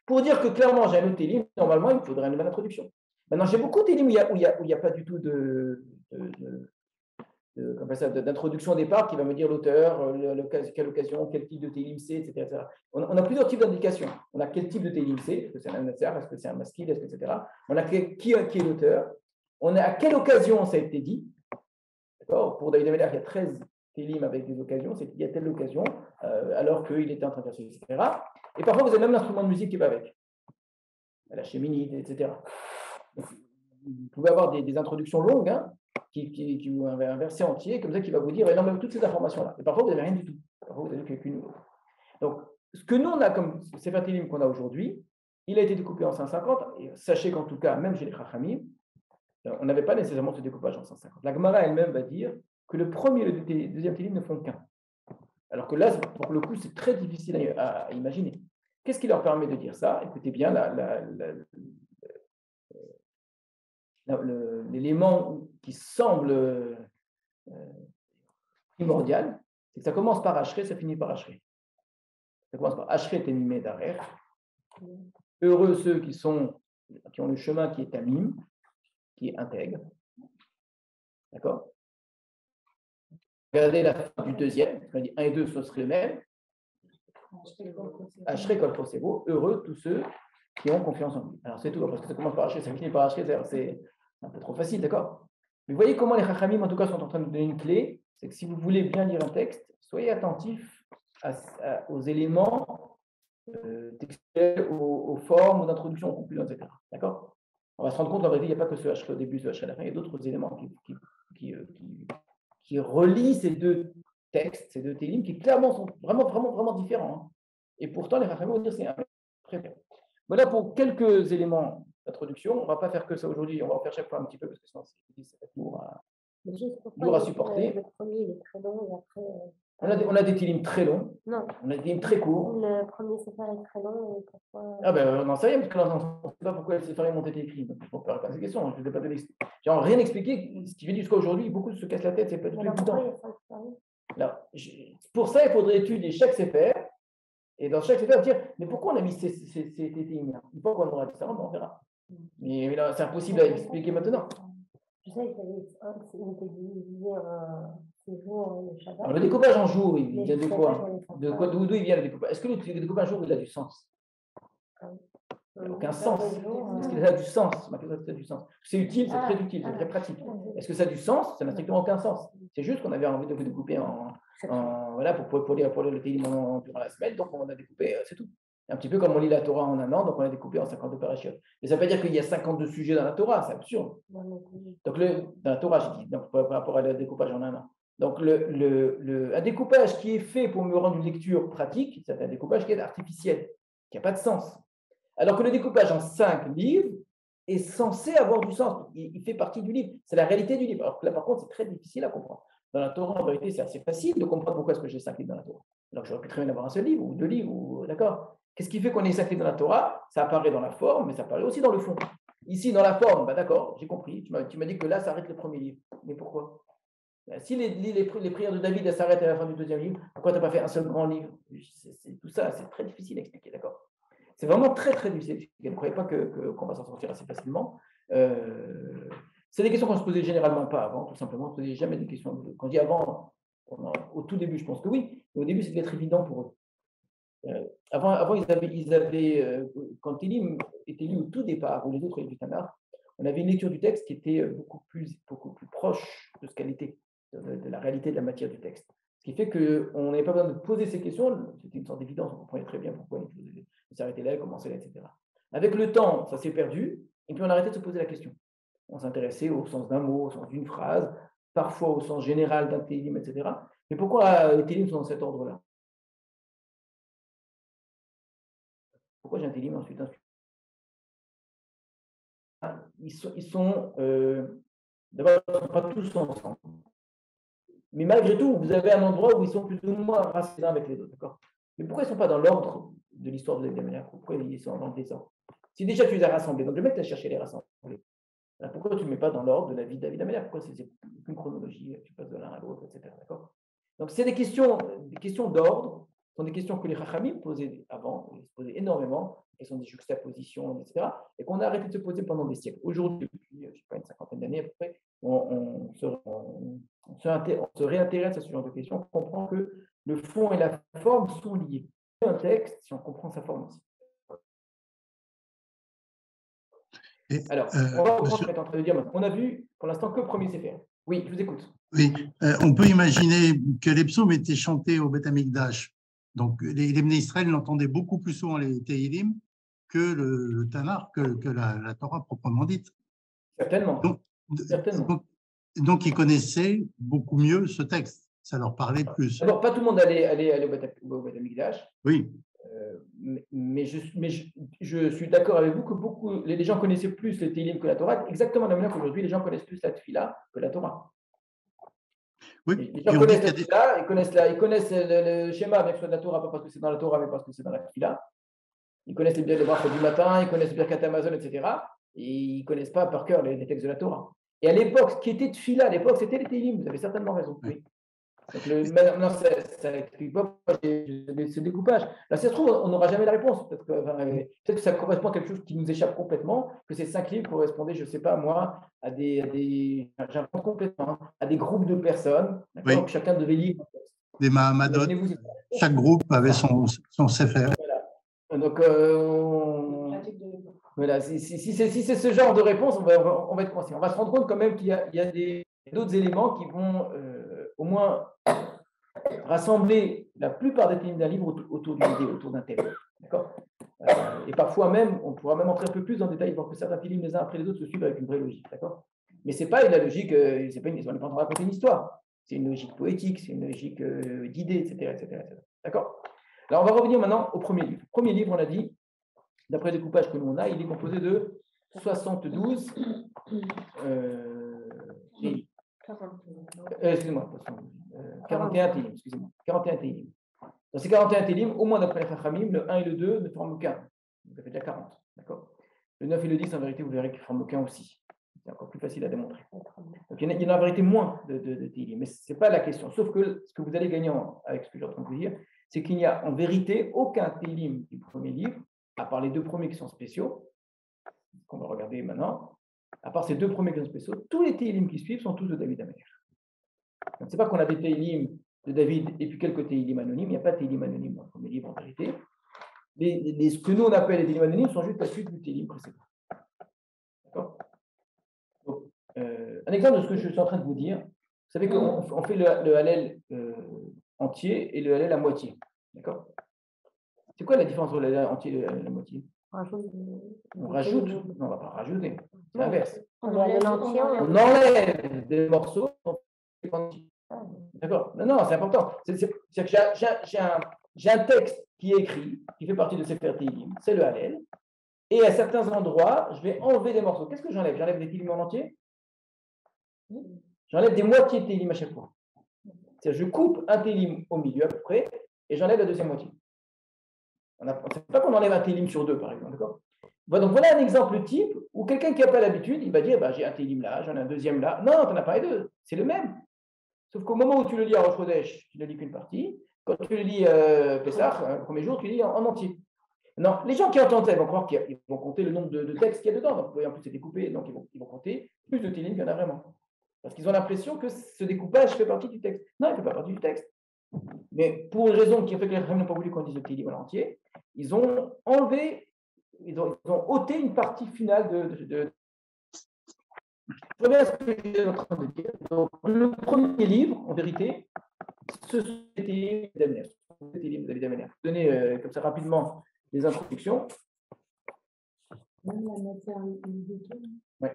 Pour dire que clairement j'ai un autre Télim, normalement, il me faudrait une nouvelle introduction. Maintenant, j'ai beaucoup de Télim où il n'y a pas du tout d'introduction au départ qui va me dire l'auteur, quelle occasion, quel type de Télim c'est, etc. On a plusieurs types d'indications. On a quel type de Télim c'est, est-ce que c'est un Natser, est-ce que c'est un Maskil, etc. On a qui est l'auteur. On a à quelle occasion ça a été dit. D'accord? Pour David Ameller, il y a 13 Télim avec des occasions, c'est qu'il y a telle occasion, alors qu'il était en train de faire ça, etc. Et parfois, vous avez même l'instrument de musique qui va avec. La chéminide, etc. Donc, vous pouvez avoir des introductions longues, hein, qui ont un verset entier, comme ça, qui va vous dire énormément toutes ces informations-là. Et parfois, vous n'avez rien du tout. Parfois, vous n'avez qu'une autre. Donc, ce que nous, on a comme Sefer Télim qu'on a aujourd'hui, il a été découpé en 550. Et sachez qu'en tout cas, même chez les Chachamim, on n'avait pas nécessairement ce découpage en 150. La Gemara elle-même va dire que le premier et le deuxième Télim ne font qu'un. Alors que là, pour le coup, c'est très difficile à imaginer. Qu'est-ce qui leur permet de dire ça? Écoutez bien, l'élément qui semble primordial, c'est que ça commence par Ashrei, ça finit par Ashrei. Ça commence par Ashrei Temimé Darer. Heureux ceux qui ont le chemin qui est tamim, qui est intègre. D'accord? Regardez la fin du deuxième, on dit 1 et 2, ce serait le même. Ashrei Kol Posebo, heureux tous ceux qui ont confiance en lui. Alors c'est tout, parce que ça commence par Ashrei, ça finit par Ashrei, c'est un peu trop facile, d'accord? Mais vous voyez comment les Chachamim, en tout cas, sont en train de donner une clé, c'est que si vous voulez bien lire un texte, soyez attentifs aux éléments textuels, aux formes, aux introductions, aux conclusions, etc. D'accord? On va se rendre compte, en vérité, il n'y a pas que ce Ashrei au début, ce Ashrei à la fin, il y a d'autres éléments qui relient ces deux textes, ces deux télim, qui clairement sont vraiment différents. Hein. Et pourtant, les Chachamim vont dire c'est un très bien. Voilà pour quelques éléments d'introduction. On ne va pas faire que ça aujourd'hui, on va en faire chaque fois un petit peu, parce que sinon, ça va être lourd à supporter. Le premier, il est très long, et après... On a des télim très longs, non. On a des télim très courts. Le premier séphar est très long, et pourquoi... Ah ben, on n'en sait rien, parce qu'on ne sait pas pourquoi le séphar ont été écrits. Donc, on ne peut pas ces questions, je ne vais pas donner. J'ai rien expliqué, ce qui vient jusqu'à aujourd'hui, beaucoup se cassent la tête, c'est pas du tout évident. Alors, pour ça, il faudrait étudier chaque séphar, et dans chaque séphar, dire, mais pourquoi on a mis ces télim-là? Une fois qu'on aura dit ça, on verra. Mais là, c'est impossible à expliquer maintenant. Je sais qu'il y avait un qui était divisé en 6 jours, le Shabbat. Alors, le découpage en jour, il vient de quoi? D'où il vient le découpage? Est-ce que le découpage en jour, il a du sens? Il n'a aucun sens. Est-ce qu'il a du sens? C'est utile, c'est très utile, c'est très pratique. Est-ce que ça a du sens? Ça n'a strictement aucun sens. C'est juste qu'on avait envie de découper voilà, pour lire le télim durant la semaine, donc on a découpé, c'est tout. Un petit peu comme on lit la Torah en un an, donc on a découpé en 52 parachiotes. Mais ça ne veut pas dire qu'il y a 52 sujets dans la Torah, c'est absurde. Donc, dans la Torah, j'ai dit, donc, par rapport à le découpage en un an. Donc, un découpage qui est fait pour me rendre une lecture pratique, c'est un découpage qui est artificiel, qui n'a pas de sens. Alors que le découpage en 5 livres est censé avoir du sens. Il fait partie du livre. C'est la réalité du livre. Alors que là, par contre, c'est très difficile à comprendre. Dans la Torah, en vérité, c'est assez facile de comprendre pourquoi est-ce que j'ai 5 livres dans la Torah. Alors que j'aurais pu très bien avoir un seul livre ou 2 livres, d'accord? Qu'est-ce qui fait qu'on est 5 livres dans la Torah? Ça apparaît dans la forme, mais ça apparaît aussi dans le fond. Ici, dans la forme, d'accord, j'ai compris. Tu m'as dit que là, ça arrête le premier livre. Mais pourquoi? Si les prières de David elles s'arrêtent à la fin du deuxième livre, pourquoi tu n'as pas fait un seul grand livre? Tout ça, c'est très difficile à expliquer, d'accord? C'est vraiment très, très difficile. Ne croyez pas qu'on va s'en sortir assez facilement. C'est des questions qu'on ne se posait généralement pas avant, tout simplement. On ne se posait jamais des questions. Quand je dis avant, au tout début, je pense que oui. Mais au début, ça devait être évident pour eux. Avant ils avaient quand Télim était lu au tout départ, ou les autres du Tanakh, on avait une lecture du texte qui était beaucoup plus proche de ce qu'elle était, de la réalité de la matière du texte. Ce qui fait qu'on n'avait pas besoin de poser ces questions, c'était une sorte d'évidence, on comprenait très bien pourquoi il s'arrêtait là, il commençait là, etc. Avec le temps, ça s'est perdu, et puis on a arrêté de se poser la question. On s'intéressait au sens d'un mot, au sens d'une phrase, parfois au sens général d'un télim, etc. Mais pourquoi les télim sont dans cet ordre-là? Pourquoi j'ai un télim ensuite ils sont d'abord, ils ne sont pas tous ensemble. Mais malgré tout, vous avez un endroit où ils sont plus ou moins rassemblés avec les autres. D'accord? Mais pourquoi ils ne sont pas dans l'ordre de l'histoire de l'Église? Pourquoi ils sont dans le désordre? Si déjà tu les as rassemblés, donc le mec t'a cherché à les rassembler. Alors pourquoi tu ne mets pas dans l'ordre de la vie de David Amélière? Pourquoi c'est une chronologie, tu passes de l'un à l'autre, etc. D'accord? Donc c'est des questions d'ordre, ce sont des questions que les Chachamim posaient avant, ils se posaient énormément, elles sont des juxtapositions, etc. Et qu'on a arrêté de se poser pendant des siècles. Aujourd'hui, depuis, je ne sais pas, une cinquantaine d'années à peu près, on se réintéresse à ce genre de questions, on comprend que le fond et la forme sont liés. Un texte, si on comprend sa forme aussi. Alors, on va reprendre ce qu'on est en train de dire maintenant. On a vu pour l'instant que le premier séphar. Oui, je vous écoute. Oui, on peut imaginer que les psaumes étaient chantés au Beth Amikdash. Donc, les Bnei Israël l'entendaient beaucoup plus souvent les Tehillim que le Tanakh, que la Torah proprement dite. Certainement. Donc, ils connaissaient beaucoup mieux ce texte. Ça leur parlait plus. D'abord, pas tout le monde allait au Beth Amikdash. Oui. je suis d'accord avec vous que les gens connaissaient plus les Télim que la Torah, exactement de la manière qu'aujourd'hui, les gens connaissent plus la Tfila que la Torah. Oui, Les gens connaissent la Tfila, ils connaissent le schéma, même soit de la Torah, pas parce que c'est dans la Torah, mais parce que c'est dans la Tfila. Ils connaissent les brachot du matin, ils connaissent Birkat Amazon, etc. Et ils ne connaissent pas par cœur les textes de la Torah. Et à l'époque, ce qui était Tfila, à l'époque, c'était les Télim. Vous avez certainement raison. Oui. Donc maintenant, ça n'explique pas ce découpage. Là, si ça se trouve, on n'aura jamais la réponse. Peut-être que ça correspond à quelque chose qui nous échappe complètement, que ces 5 livres correspondaient, je ne sais pas moi, j'invente complètement, à des groupes de personnes, oui. Que chacun devait lire. Des Mahamadot. Chaque groupe avait son sefer. Voilà. Donc, voilà. Si c'est ce genre de réponse, on va être coincé. On va se rendre compte quand même qu'il y a d'autres éléments qui vont au moins rassembler la plupart des thèmes d'un livre autour d'une idée, autour d'un thème. D'accord ? Et parfois même, on pourra même entrer un peu plus en détail, voir que certains films les uns après les autres se suivent avec une vraie logique. D'accord ? Mais ce n'est pas la logique, c'est pas on n'est pas en train de raconter une histoire. C'est une logique poétique, c'est une logique d'idées, etc. D'accord ? Alors, on va revenir maintenant au premier livre. Le premier livre, on a dit, d'après le découpage que nous on a, il est composé de 72 excusez-moi, 41 télim, excusez-moi, 41 télim. Dans ces 41 télim, au moins d'après les Chachamim, le 1 et le 2 ne forment aucun. Donc ça fait déjà 40. D'accord ? Le 9 et le 10, en vérité, vous verrez qu'ils ne forment aucun aussi. C'est encore plus facile à démontrer. Donc il y en a en vérité moins de télim, mais ce n'est pas la question. Sauf que ce que vous allez gagner avec ce que je suis en train de vous dire, c'est qu'il n'y a en vérité aucun télim du premier livre, à part les 2 premiers qui sont spéciaux, qu'on va regarder maintenant. À part ces 2 premiers qui sont spéciaux, tous les télim qui suivent sont tous de David Améler. Ce n'est pas qu'on a des télim de David et puis quelques télim anonymes. Il n'y a pas de télim anonyme dans le premier livre en vérité. Ce que nous on appelle les télim anonymes sont juste la suite du télim précédent. D'accord ? Donc, un exemple de ce que je suis en train de vous dire, vous savez qu'on fait le Hallel entier et le Hallel à moitié. D'accord ? C'est quoi la différence entre le Hallel entier et le Hallel à moitié ? On rajoute. Non, on ne va pas rajouter. C'est l'inverse. On enlève des morceaux. D'accord ? Non, c'est important. C'est que j'ai un texte qui est écrit, qui fait partie de Sefer Tehillim, c'est le Hallel. Et à certains endroits, je vais enlever des morceaux. Qu'est-ce que j'enlève ? J'enlève des Tehillim en entier ? J'enlève des moitiés de Tehillim à chaque fois. C'est-à-dire, je coupe un Tehillim au milieu à peu près, et j'enlève la deuxième moitié. C'est pas qu'on enlève un Tehillim sur 2, par exemple. D'accord ? Donc voilà un exemple type où quelqu'un qui n'a pas l'habitude, il va dire j'ai un Tehillim là, j'en ai un deuxième là. Non, tu n'en as pas les deux, c'est le même. Sauf qu'au moment où tu le lis à Rosh Chodesh, tu ne lis qu'une partie. Quand tu le lis Pessah, le premier jour, tu le lis en entier. Non, les gens qui entendent ça, ils vont croire qu'ils vont compter le nombre de textes qu'il y a dedans. Donc, en plus, c'est découpé, donc ils vont compter plus de Tehillim qu'il y en a vraiment. Parce qu'ils ont l'impression que ce découpage fait partie du texte. Non, il ne fait pas partie du texte. Mais pour une raison qui fait que les Chachamim n'ont pas voulu qu'on dise le Tehillim en entier, ils ont enlevé, ils ont ôté une partie finale de... Je reviens à ce que j'étais en train de dire. Donc, le premier livre, en vérité, ce sont les Télim de David Améler. Je vais donner comme ça rapidement les introductions. Même la matière Oui.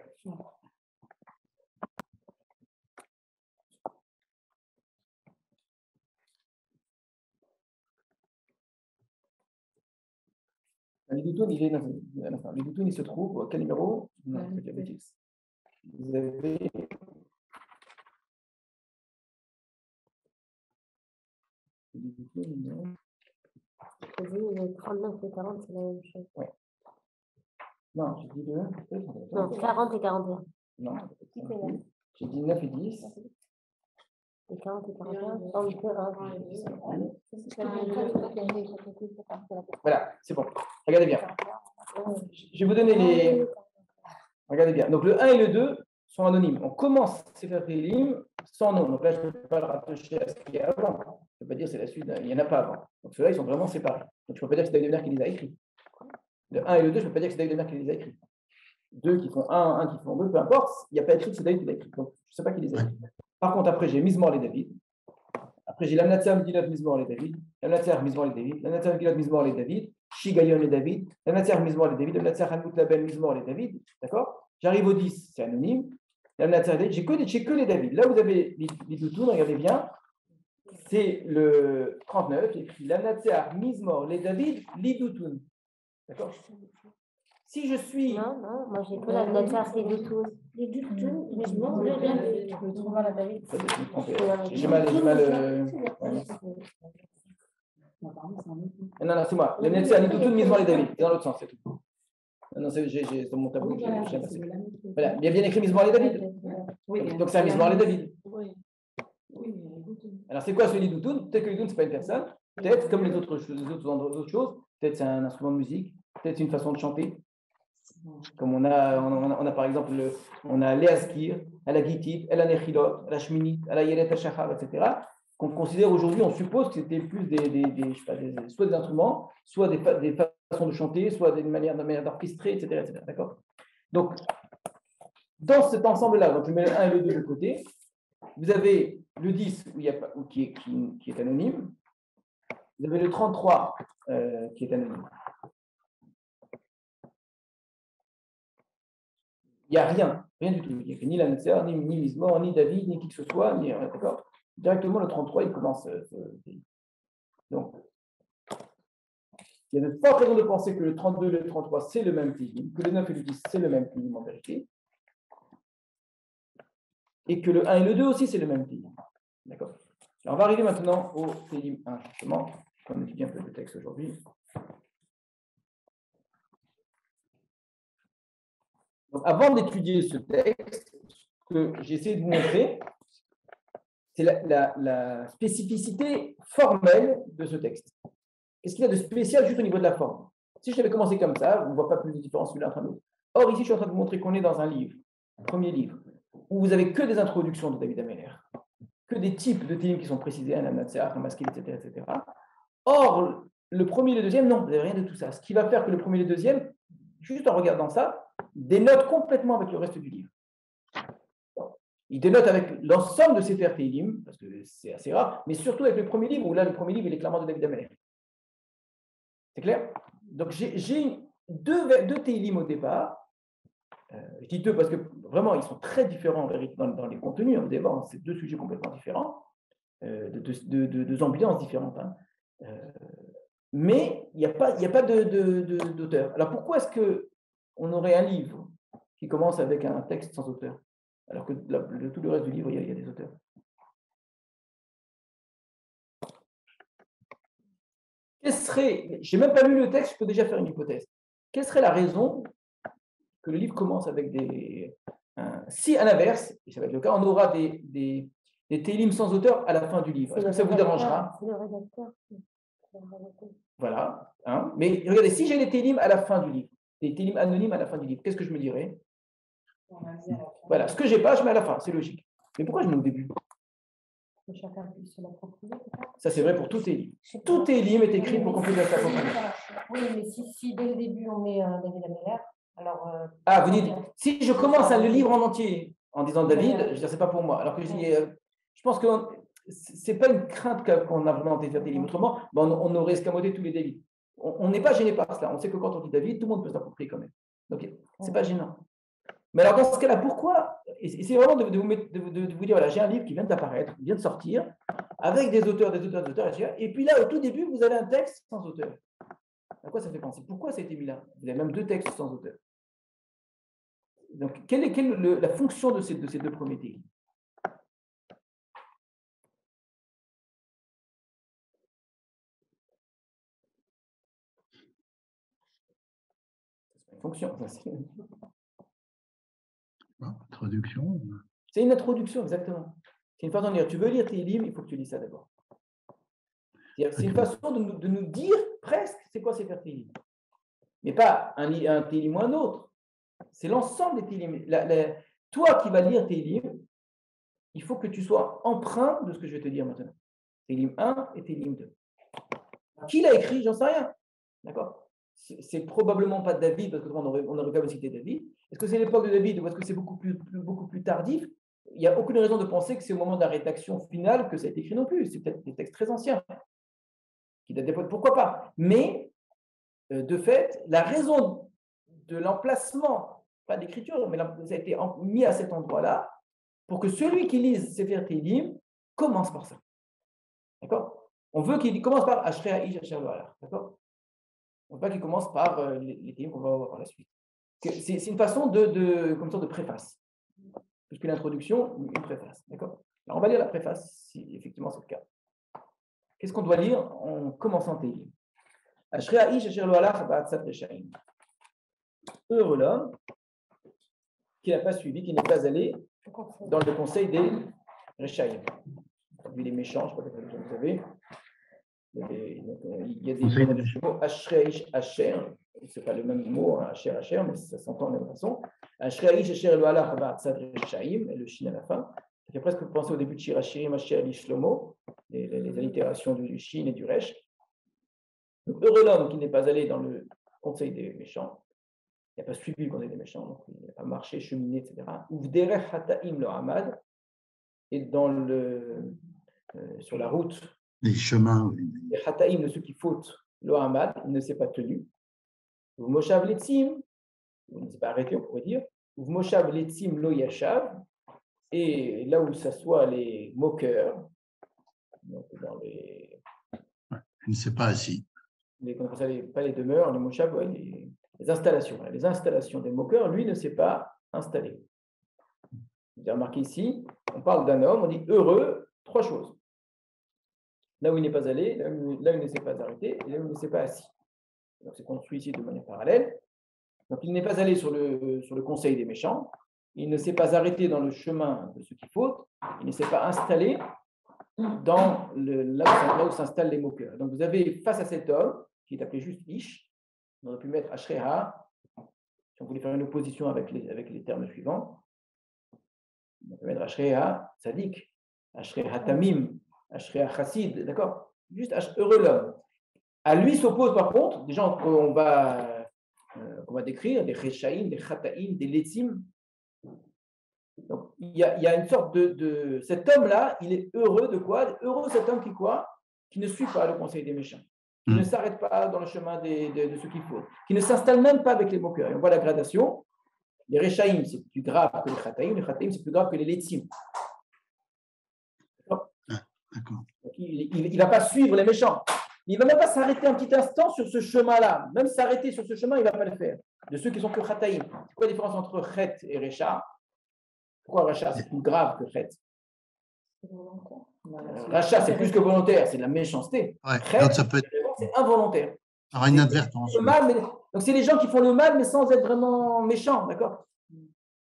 L'Idoutoun, il se trouve, quel numéro ? Non, c'est la bêtise. Vous avez... Le 39 et 40, c'est la même chose. Oui. Non, j'ai dit 2. Non, 40 et 41. Non, j'ai dit 9 et 10. Et 40 et 41, c'est que 1. Voilà, c'est bon. Regardez bien. Je vais vous donner les... Regardez bien. Donc, le 1 et le 2 sont anonymes. On commence Sefer Tehillim sans nom. Donc là, je ne peux pas le rattacher à ce qu'il y a avant. Je ne peux pas dire c'est la suite, il n'y en a pas avant. Donc ceux-là, ils sont vraiment séparés. Donc je ne peux pas dire que c'est David Améler qui les a écrits. Le 1 et le 2, je ne peux pas dire que c'est David Améler qui les a écrits. 2 qui font 1, 1 qui font 2, peu importe, il n'y a pas écrit que c'est David qui l'a écrit. Donc je ne sais pas qui les a écrits. Par contre, après, j'ai Mizmor les David. Après, j'ai Lamnatzar Megillat Mizmor les David. Lamnatzar Mizmor les David. Lamnatzar Megillat Mizmor les David. Shigayon les David. Lamnatzar Mizmor les David. Lamnatzar Hanmut Laben Mizmor les David. D'accord ? J'arrive au 10, c'est anonyme. Lamnatzar David, j'ai que les David. Là, vous avez les Doutoun, regardez bien. c'est le 39, il écrit Lanatsear Mizmor les David Lidutun. D'accord? Si je suis. Non, moi j'ai pas la Natsear les deux tous. Les deux tous, mais je m'en veux bien. Tu peux trouver la David. J'ai mal. Non, c'est moi. Le Netsear Lidutun Mizmor les David. C'est dans l'autre sens, c'est tout. Non, c'est dans mon tableau. Voilà, il y a bien écrit Mizmor les David. Donc c'est un Mizmor les David. Alors c'est quoi ce Lidutun? Peut-être que Lidutun, ce n'est pas une personne. Peut-être, comme les autres choses, peut-être c'est un instrument de musique. Peut-être une façon de chanter. Comme on a par exemple, on a Léaskir, à la Gitit, à la Nechilot, à la Shminit, à la Yelet HaShachar, etc. Qu'on considère aujourd'hui, on suppose que c'était plus soit des instruments, soit des façons de chanter, soit des manières d'orchestrer, etc. D'accord? Donc, dans cet ensemble-là, donc je mets le 1 et le 2 de côté, vous avez le 10 qui est anonyme, vous avez le 33 qui est anonyme. Il n'y a rien du tout. Il n'y a ni la Netzer, ni Mizmor, ni David, ni qui que ce soit, d'accord? Directement, le 33, il commence. Donc, il y a de fortes raisons de penser que le 32 et le 33, c'est le même Télim, que le 9 et le 10, c'est le même Télim en vérité, et que le 1 et le 2 aussi, c'est le même Télim. D'accord? Alors, on va arriver maintenant au Télim 1, justement. On étudie un peu le texte aujourd'hui. Donc, avant d'étudier ce texte, ce que j'ai essayé de vous montrer, c'est la spécificité formelle de ce texte. Qu'est-ce qu'il y a de spécial juste au niveau de la forme? Si je t'avais commencé comme ça, on ne voit pas plus de différence l'un entre l'autre. Or, ici, je suis en train de vous montrer qu'on est dans un livre, un premier livre, où vous avez que des introductions de David Ameller, que des types de télim qui sont précisés, un Natsear, un Maskil, etc. Or, le premier et le deuxième, non, vous n'avez rien de tout ça. Ce qui va faire que le premier et le deuxième, juste en regardant ça, dénotent complètement avec le reste du livre. Il dénote avec l'ensemble de ces Sefer Télim, parce que c'est assez rare, mais surtout avec le premier livre, où là, le premier livre, il est clairement de David Ameller. C'est clair? Donc, j'ai deux Télim au départ. Je dis deux parce que vraiment, ils sont très différents dans les contenus. D'abord, c'est deux sujets complètement différents, deux ambiances différentes. Hein. Mais il n'y a pas d'auteur. Alors, pourquoi est-ce qu'on aurait un livre qui commence avec un texte sans auteur, alors que tout le reste du livre, il y a des auteurs? Je n'ai même pas lu le texte, je peux déjà faire une hypothèse. Quelle serait la raison que le livre commence avec si à l'inverse, et ça va être le cas, on aura des télim sans auteur à la fin du livre? Est-ce que ça vous dérangera? C'est le rédacteur. Voilà. Hein. Mais regardez, si j'ai des télim à la fin du livre, des télim anonymes à la fin du livre, qu'est-ce que je me dirais? Voilà, ce que j'ai pas, je mets à la fin, c'est logique. Mais pourquoi je mets au début? Ça, c'est vrai pour tout télim. Tout télim est écrit pour qu'on puisse faire sa propriété. Oui, mais si dès le début on met David Ameller, alors. Vous dites, si je commence le livre en entier en disant David, je veux dire, c'est pas pour moi. Alors que je pense que c'est pas une crainte qu'on a vraiment de faire des livres. Autrement, on aurait escamoté tous les David. On n'est pas gêné par cela. On sait que quand on dit David, tout le monde peut s'approprier quand même. Donc, c'est pas gênant. Mais alors, dans ce cas-là, pourquoi? Et c'est vraiment de vous dire, voilà, j'ai un livre qui vient d'apparaître, qui vient de sortir, avec des auteurs, etc. Et puis là, au tout début, vous avez un texte sans auteur. À quoi ça fait penser? Pourquoi ça a été mis là? Vous avez même deux textes sans auteur. Donc, quelle est la fonction de ces deux premiers télim? C'est une fonction. Introduction. C'est une introduction, exactement. C'est une façon de dire, tu veux lire Télim, il faut que tu lis ça d'abord. C'est une façon de nous dire presque c'est quoi Sefer Télim. Mais pas un Télim ou un autre. C'est l'ensemble des Télim. Toi qui vas lire Télim, il faut que tu sois empreint de ce que je vais te dire maintenant. Télim 1 et Télim 2. Qui l'a écrit, j'en sais rien. D'accord? C'est probablement pas David, parce qu'on aurait quand même cité David. Est-ce que c'est l'époque de David ou est-ce que c'est beaucoup plus tardif? Il n'y a aucune raison de penser que c'est au moment de la rédaction finale que ça a été écrit non plus. C'est peut-être des textes très anciens, qui datent d'époque, pourquoi pas. Mais, de fait, la raison de l'emplacement, pas d'écriture, mais ça a été mis à cet endroit-là, pour que celui qui lise Sefer Télim commence par ça. D'accord? On veut qu'il commence par Ashrei Ha'ish Asher Lo Halach. D'accord? On ne veut pas qu'il commence par les thèmes qu'on va voir par la suite. C'est une façon comme sorte de préface. Plus qu'une introduction, une préface. D'accord? Alors, on va lire la préface, si effectivement c'est le cas. Qu'est-ce qu'on doit lire en commençant Tehillim? Ashrei Ha'ish Asher Lo Halach Ba'atzat Reshaim. Heureux l'homme qui n'a pas suivi, qui n'est pas allé dans le conseil des Reshaim. Lui, les méchants, je ne sais pas si vous savez. Il y a des mots Ashrei Ha'ish Asher. Ce n'est pas le même mot, hein, Asher, Asher, mais ça s'entend de la même façon. Ashrei Ha'ish Asher Lo Halach Ba'atzat Reshaim, et le Shin à la fin. Ça fait presque penser au début de Shir Hashirim, Asher Li Shlomo, les allitérations du Shin et du Resh. Donc, heureux l'homme qui n'est pas allé dans le conseil des méchants. Il n'a pas suivi le conseil des méchants, donc il n'a pas marché, cheminé, etc. Uvderech hataim lo amad, et sur la route, les chemins, les hataim de ceux qui fautent, lo amad, il ne s'est pas tenu. Uv moshav letzim, il ne s'est pas arrêté, on pourrait dire. Uv moshav letzim lo yashav, et là où s'assoient les moqueurs, donc dans il ne s'est pas assis. Pas les demeures, les moshav, ouais, les installations. Les installations des moqueurs, lui ne s'est pas installé. Vous avez remarqué ici, on parle d'un homme, on dit heureux, trois choses. Là où il n'est pas allé, là où il ne s'est pas arrêté, et là où il ne s'est pas assis. Donc c'est construit ici de manière parallèle. Donc il n'est pas allé sur le conseil des méchants, il ne s'est pas arrêté dans le chemin de ceux qui fautent, il ne s'est pas installé dans là où s'installent les moqueurs. Donc vous avez face à cet homme, qui est appelé juste Ish, on aurait pu mettre Ashrei Ha, si on voulait faire une opposition avec les termes suivants. On peut mettre Ashrei Ha Tzadik, Ashrei Ha Tamim, Ashrei Ha Chassid, d'accord? Juste heureux l'homme. À lui s'opposent par contre des gens qu'on va décrire, des Reshaim, des Chataim, des Letzim. Donc il y a une sorte de cet homme-là, il est heureux de quoi? Heureux cet homme qui ne suit pas le conseil des méchants, qui ne s'arrête pas dans le chemin de ceux qu'il faut, qui ne s'installe même pas avec les moqueurs. Et on voit la gradation. Les Reshaim, c'est plus grave que les Chataim. Les Chataim, c'est plus grave que les Letzim. D'accord. Donc, il ne va pas suivre les méchants. Il ne va même pas s'arrêter un petit instant sur ce chemin-là. Même s'arrêter sur ce chemin, il ne va pas le faire. De ceux qui sont que Chataim. C'est quoi la différence entre Chet et Recha? Pourquoi Recha, c'est plus grave que Chet? Rachat, c'est plus que volontaire, c'est de la méchanceté. Ouais, Chet, ça peut être c'est involontaire. par inadvertance. Donc, c'est les gens qui font le mal, mais sans être vraiment méchants, d'accord?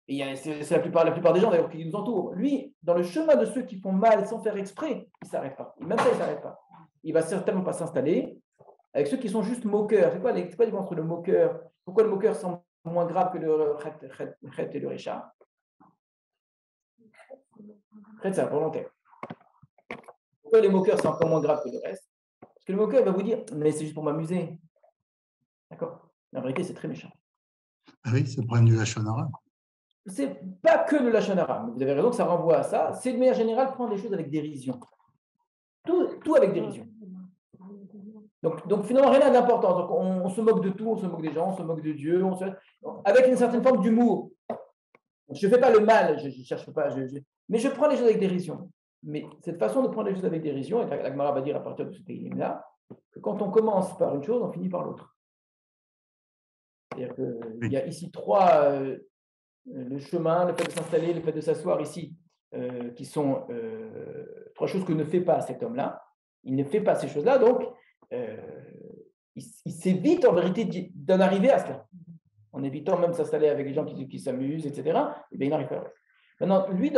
Et c'est la plupart des gens, d'ailleurs, qui nous entourent. Lui, dans le chemin de ceux qui font mal sans faire exprès, il ne s'arrête pas. Même ça, il ne s'arrête pas. Il ne va certainement pas s'installer avec ceux qui sont juste moqueurs. C'est quoi la différence entre le moqueur? Pourquoi le moqueur semble moins grave que le Chet et le Recha? Chet, c'est involontaire. Pourquoi les moqueurs sont encore moins graves que le reste? Parce que le moqueur va vous dire, mais c'est juste pour m'amuser. D'accord? Mais en réalité, c'est très méchant. Ah oui, c'est le problème du Lachon Hara. C'est pas que le Lachon Hara, mais vous avez raison que ça renvoie à ça. C'est de manière générale prendre les choses avec dérision. Tout avec dérision. Donc finalement, rien n'a d'importance. Donc on se moque de tout, on se moque des gens, on se moque de Dieu, avec une certaine forme d'humour. Je ne fais pas le mal, je ne cherche pas, mais je prends les choses avec dérision. Mais cette façon de prendre les choses avec dérision, et la Gemara va dire à partir de ce pays-là, que quand on commence par une chose, on finit par l'autre. C'est-à-dire qu'il y a ici le chemin, le fait de s'installer, le fait de s'asseoir ici, qui sont trois choses que ne fait pas cet homme-là. Il ne fait pas ces choses-là, donc il s'évite en vérité d'en arriver à cela. En évitant même de s'installer avec des gens qui s'amusent, etc., et bien, il n'arrive pas. Maintenant, lui,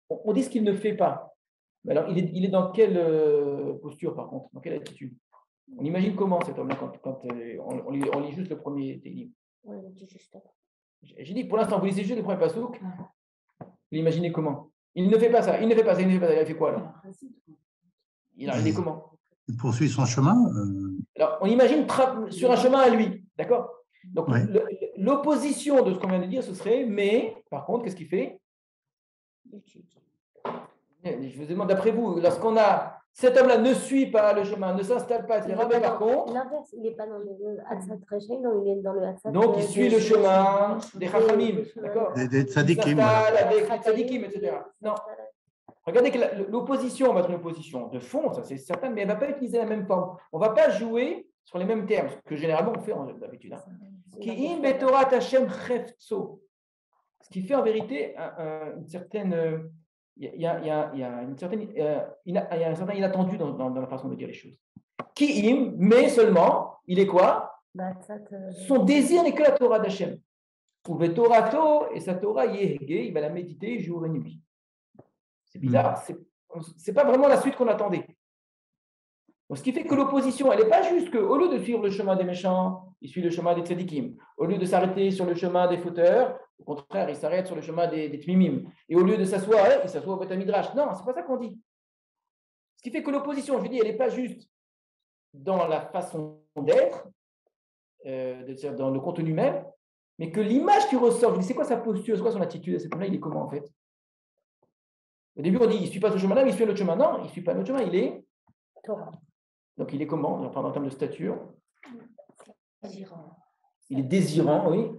on dit ce qu'il ne fait pas. Mais alors, il est dans quelle posture, par contre? Dans quelle attitude? On imagine comment cet homme-là quand on lit juste le premier livre? On le dit juste avant. J'ai dit, pour l'instant, vous lisez juste le premier passouk. Vous l'imaginez comment? Il ne fait pas ça, il ne fait pas ça, il ne fait pas ça. Il fait quoi alors? Il a dit comment? Il poursuit son chemin. Alors, on imagine sur un chemin à lui, d'accord? Donc, l'opposition de ce qu'on vient de dire, ce serait, mais, par contre, qu'est-ce qu'il fait? Je vous demande, d'après vous, lorsqu'on a cet homme-là ne suit pas le chemin, ne s'installe pas, etc. Mais par contre, l'inverse, il n'est pas dans le Hatzat Rechaim, il est dans le Hatzat. Donc, il suit le chemin des Chachamim, d'accord? Des Il tzadikim. s'installe avec les tzadikim, etc. Non. Regardez que l'opposition va être une opposition de fond, ça c'est certain, mais elle ne va pas utiliser la même forme. On ne va pas jouer sur les mêmes termes, ce que généralement on fait d'habitude. Ki'im betorat Hashem chefzo. Ce qui fait en vérité une certaine. Il y a un certain inattendu dans la façon de dire les choses. Ki'im, mais seulement, il est quoi? Son désir n'est que la Torah d'Hachem. Ou betorato, et sa Torah yehege, il va la méditer jour et nuit. C'est bizarre, c'est pas vraiment la suite qu'on attendait. Donc, ce qui fait que l'opposition, elle n'est pas juste qu'au lieu de suivre le chemin des méchants, il suit le chemin des tzadikim. Au lieu de s'arrêter sur le chemin des fauteurs, au contraire, il s'arrête sur le chemin des tmimim. Et au lieu de s'asseoir, il s'assoit au Beth Midrash. Non, c'est pas ça qu'on dit. Ce qui fait que l'opposition, je dis, elle n'est pas juste dans la façon d'être, dans le contenu même, mais que l'image qui ressort, je dis, c'est quoi sa posture, c'est quoi son attitude à ce moment-là, il est comment en fait? Au début, on dit, il ne suit pas ce chemin-là, mais il suit notre chemin. Non, il ne suit pas notre chemin, il est Torah. Donc, il est comment? On parle en termes de stature. Désirant. Il est désirant, oui.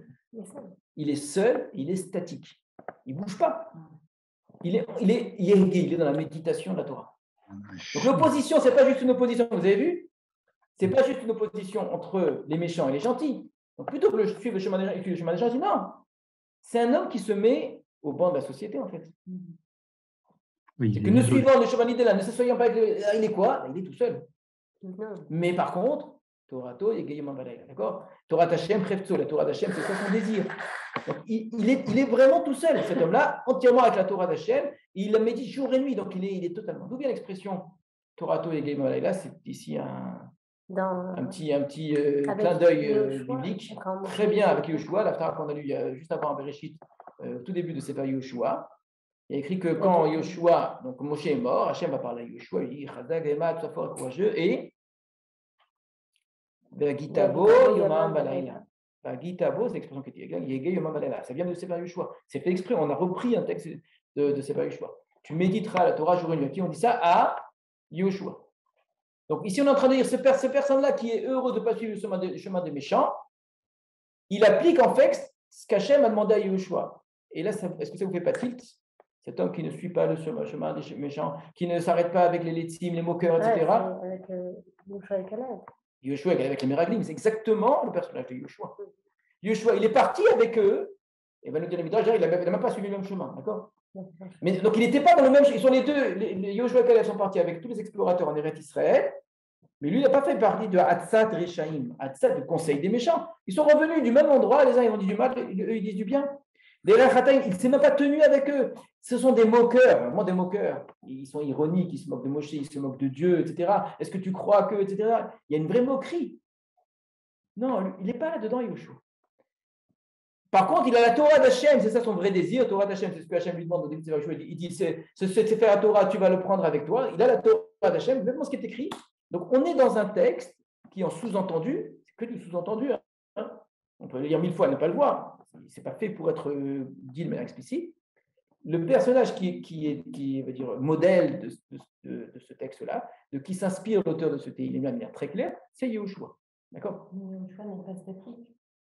Il est seul, il est statique. Il ne bouge pas. Il est dans la méditation de la Torah. Donc, l'opposition, ce n'est pas juste une opposition, vous avez vu? Ce n'est pas juste une opposition entre les méchants et les gentils. Donc, plutôt que de suivre le chemin des gens et le chemin des gentils, non. C'est un homme qui se met au banc de la société, en fait. Oui, c'est que ne suivant le chemin d'idée-là, ne s'assoyant pas avec il est quoi? Il est tout seul. Mais par contre, Torato et Gayom Amalek, d'accord? Torah Hashem, la Torah d'Hachem, c'est ça son désir. Donc, il est vraiment tout seul, cet homme-là, entièrement avec la Torah d'Hachem. Il la médite jour et nuit, donc il est totalement. D'où vient l'expression Torato et Gayom Amalek? Là, c'est ici un petit clin d'œil biblique. Très bien avec Yoshua, l'aftar qu'on a lu juste avant Bereshit, tout début de Sefer Yoshua. Il y a écrit que quand Yoshua, donc Moshe est mort, Hachem va parler à Yoshua, il dit Chazak, Ema, tout ça fort et courageux, et Gitabo, Yomam Balayla. Gitabo, c'est l'expression qui était égale, Yege, Yomam Balayla. Ça vient de Sefer Yoshua. C'est fait exprès, on a repris un texte de Sefer Yoshua. Tu méditeras la Torah jour et nuit. À qui on dit ça? À Yoshua. Donc ici, on est en train de dire ce personne-là qui est heureux de ne pas suivre le chemin des méchants, il applique en fait ce qu'Hachem a demandé à Yoshua. Et là, est-ce que ça ne vous fait pas tilt? Cet homme qui ne suit pas le chemin des méchants, qui ne s'arrête pas avec les létim, les moqueurs, etc. Avec Yoshua et Caleb. Yoshua avec les Meraglim, c'est exactement le personnage de Yoshua. Yoshua, il est parti avec eux, et va nous dire le Midrash, il n'a même pas suivi le même chemin, d'accord? Mais donc il n'était pas dans le même chemin. Ils sont les deux, les Yoshua et Caleb sont partis avec tous les explorateurs en Eretz Israël, mais lui, il n'a pas fait partie de Hatzat Rechaim, Hatzat, le conseil des méchants. Ils sont revenus du même endroit, les uns ils ont dit du mal, eux ils disent du bien. Il ne s'est même pas tenu avec eux. Ce sont des moqueurs, vraiment des moqueurs. Ils sont ironiques, ils se moquent de Moshe, ils se moquent de Dieu, etc. Est-ce que tu crois que, etc. Il y a une vraie moquerie. Non, il n'est pas là-dedans, Yoshua. Par contre, il a la Torah d'Hachem, c'est ça son vrai désir. La Torah d'Hachem, c'est ce que Hachem lui demande au début de Yoshua. Il dit, c'est faire la Torah, tu vas le prendre avec toi. Il a la Torah d'Hachem, même ce qui est écrit. Donc, on est dans un texte qui est en sous-entendu, c'est que du sous-entendu. Hein. On peut le lire 1000 fois et ne pas le voir. Ce n'est pas fait pour être dit de manière explicite. Le personnage qui veut dire, modèle de ce texte-là, de qui s'inspire l'auteur de ce Tehillim de manière très claire, c'est Yehoshua. D'accord? Yehoshua n'est pas statique.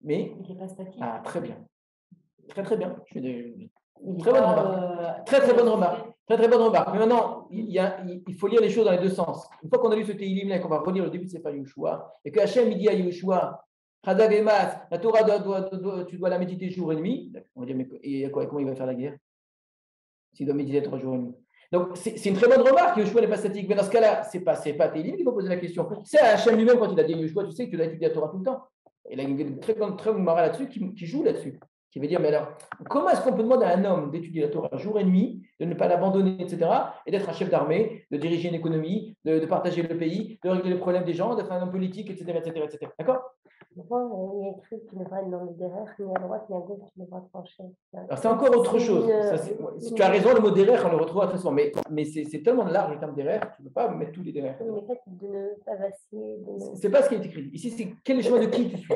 Mais il n'est pas statique. Ah, très bien. Très bien. Très bonne remarque. Très bonne remarque. Très bonne remarque. Mais maintenant, il faut lire les choses dans les deux sens. Une fois qu'on a lu ce Tehillim-là et qu'on va relire le début de Sefer Yehoshua, et que Hachem dit à Yehoshua, la Torah, tu dois la méditer jour et nuit. On va dire, mais comment il va faire la guerre s'il doit méditer 3 jours et nuit? Donc, c'est une très bonne remarque que Yoshua n'est pas statique. Mais dans ce cas-là, ce n'est pas Tehillim qui va poser la question. C'est Hachem lui-même quand il a dit Yoshua, tu sais que tu dois étudier la Torah tout le temps. Il a une très bonne mara là-dessus qui joue là-dessus. Qui veut dire, mais alors, comment est-ce qu'on peut demander à un homme d'étudier la Torah jour et nuit, de ne pas l'abandonner, etc., et d'être un chef d'armée, de diriger une économie, de partager le pays, de régler les problèmes des gens, d'être un homme politique, etc. D'accord? Pourquoi il y a écrit que tu ne devras être dans le derrière, ni à droite, ni à gauche, tu devras trancher. Alors, c'est encore autre chose. Si tu as raison, le mot derrière, on le retrouve très souvent. Mais c'est tellement large le terme derrière, tu ne peux pas mettre tous les derrière. Mais le fait de ne pas vaciller. Ce n'est pas ce qui est écrit. Ici, c'est quel est le chemin de qui tu suis.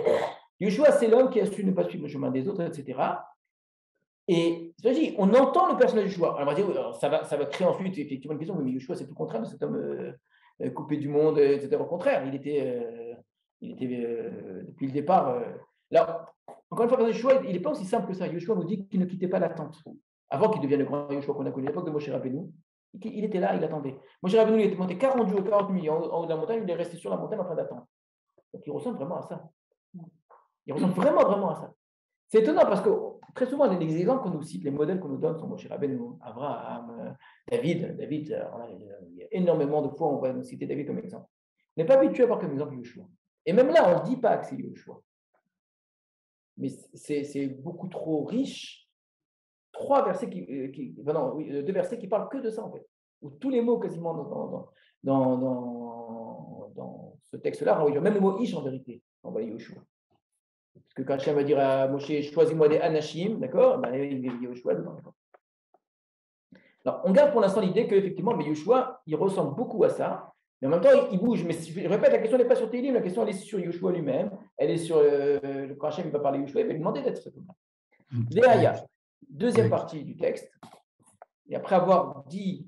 Yoshua, c'est l'homme qui a su ne pas suivre le chemin des autres, etc. Et c'est-à-dire, on entend le personnage de Yoshua. Alors, on va dire, ça va créer ensuite effectivement une question, mais Yoshua, c'est tout le contraire de cet homme coupé du monde, etc. Au contraire, il était depuis le départ. Là, encore une fois, Yoshua, il n'est pas aussi simple que ça. Yoshua nous dit qu'il ne quittait pas la tente. Avant qu'il devienne le grand Yoshua qu'on a connu à l'époque de Moshe Rabbeinu, Il était là, il attendait. Moshe Rabbeinu, il était monté 40 jours, 40 nuits en haut de la montagne, il est resté sur la montagne en train d'attendre. Donc il ressemble vraiment à ça. Il ressemble vraiment à ça. C'est étonnant parce que très souvent, les exemples qu'on nous cite, les modèles qu'on nous donne sont Moshe Rabbeinu, Abraham, David. Il y a énormément de fois où on va nous citer David comme exemple. On n'est pas habitué à voir comme exemple Yoshua. Et même là, on ne dit pas que c'est Yoshua. Mais c'est beaucoup trop riche. Deux versets qui parlent que de ça, en fait. Où tous les mots quasiment dans ce texte-là, même le mot Ish en vérité, envoie Yoshua. Parce que quand Hachem va dire à Moshe, choisis-moi des Anashim, d'accord, il y a Yoshua dedans. Alors, on garde pour l'instant l'idée qu'effectivement, Yoshua, il ressemble beaucoup à ça, mais en même temps, il bouge. Mais je répète, la question n'est pas sur Télim, la question elle est sur Yoshua lui-même, elle est sur quand Hachem va parler Yoshua, il va lui demander d'être comme ça. Véaya, deuxième partie du texte, et après avoir dit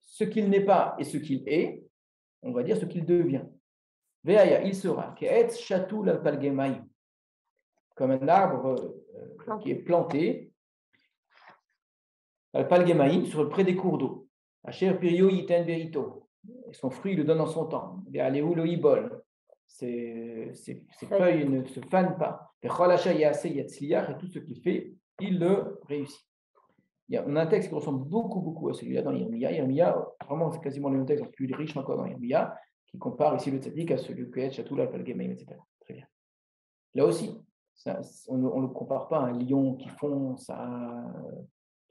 ce qu'il n'est pas et ce qu'il est, on va dire ce qu'il devient. Véaya, il sera, Ke'etz Shatul al-Palgemaï, comme un arbre qui est planté, al-Palgemaï, sur le près des cours d'eau. Asher Pirio Yiten Berito, et son fruit il le donne en son temps. Véaléou lo Ibol, ses feuilles ne se fanent pas. Et tout ce qu'il fait, il le réussit. On a un texte qui ressemble beaucoup à celui-là dans Yermia. Yermia, vraiment, c'est quasiment le même texte, plus riche encore dans Yermia, qui compare ici le tzaddik à celui que Chatou, l'Alpalgemaïm, etc. Très bien. Là aussi, on ne le compare pas à un lion qui fonce, à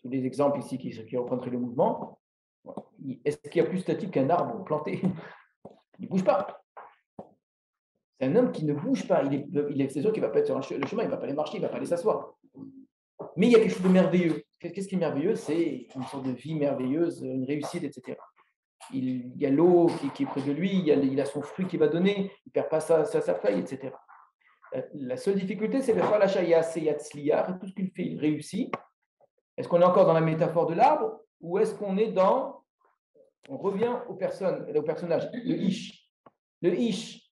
tous les exemples ici qui reprendraient le mouvement. Est-ce qu'il y a plus statique qu'un arbre planté? Il ne bouge pas. C'est un homme qui ne bouge pas. C'est sûr qu'il ne va pas être sur le chemin, il ne va pas aller marcher, il ne va pas aller s'asseoir. Mais il y a quelque chose de merveilleux. Qu'est-ce qui est merveilleux? C'est une sorte de vie merveilleuse, une réussite, etc. Il y a l'eau qui est près de lui, il a son fruit qui va donner, il ne perd pas sa feuille, etc. La seule difficulté, c'est le et tout ce qu'il fait, il réussit. Est-ce qu'on est encore dans la métaphore de l'arbre ou est-ce qu'on est on revient au personnage, le Ish. Le Ish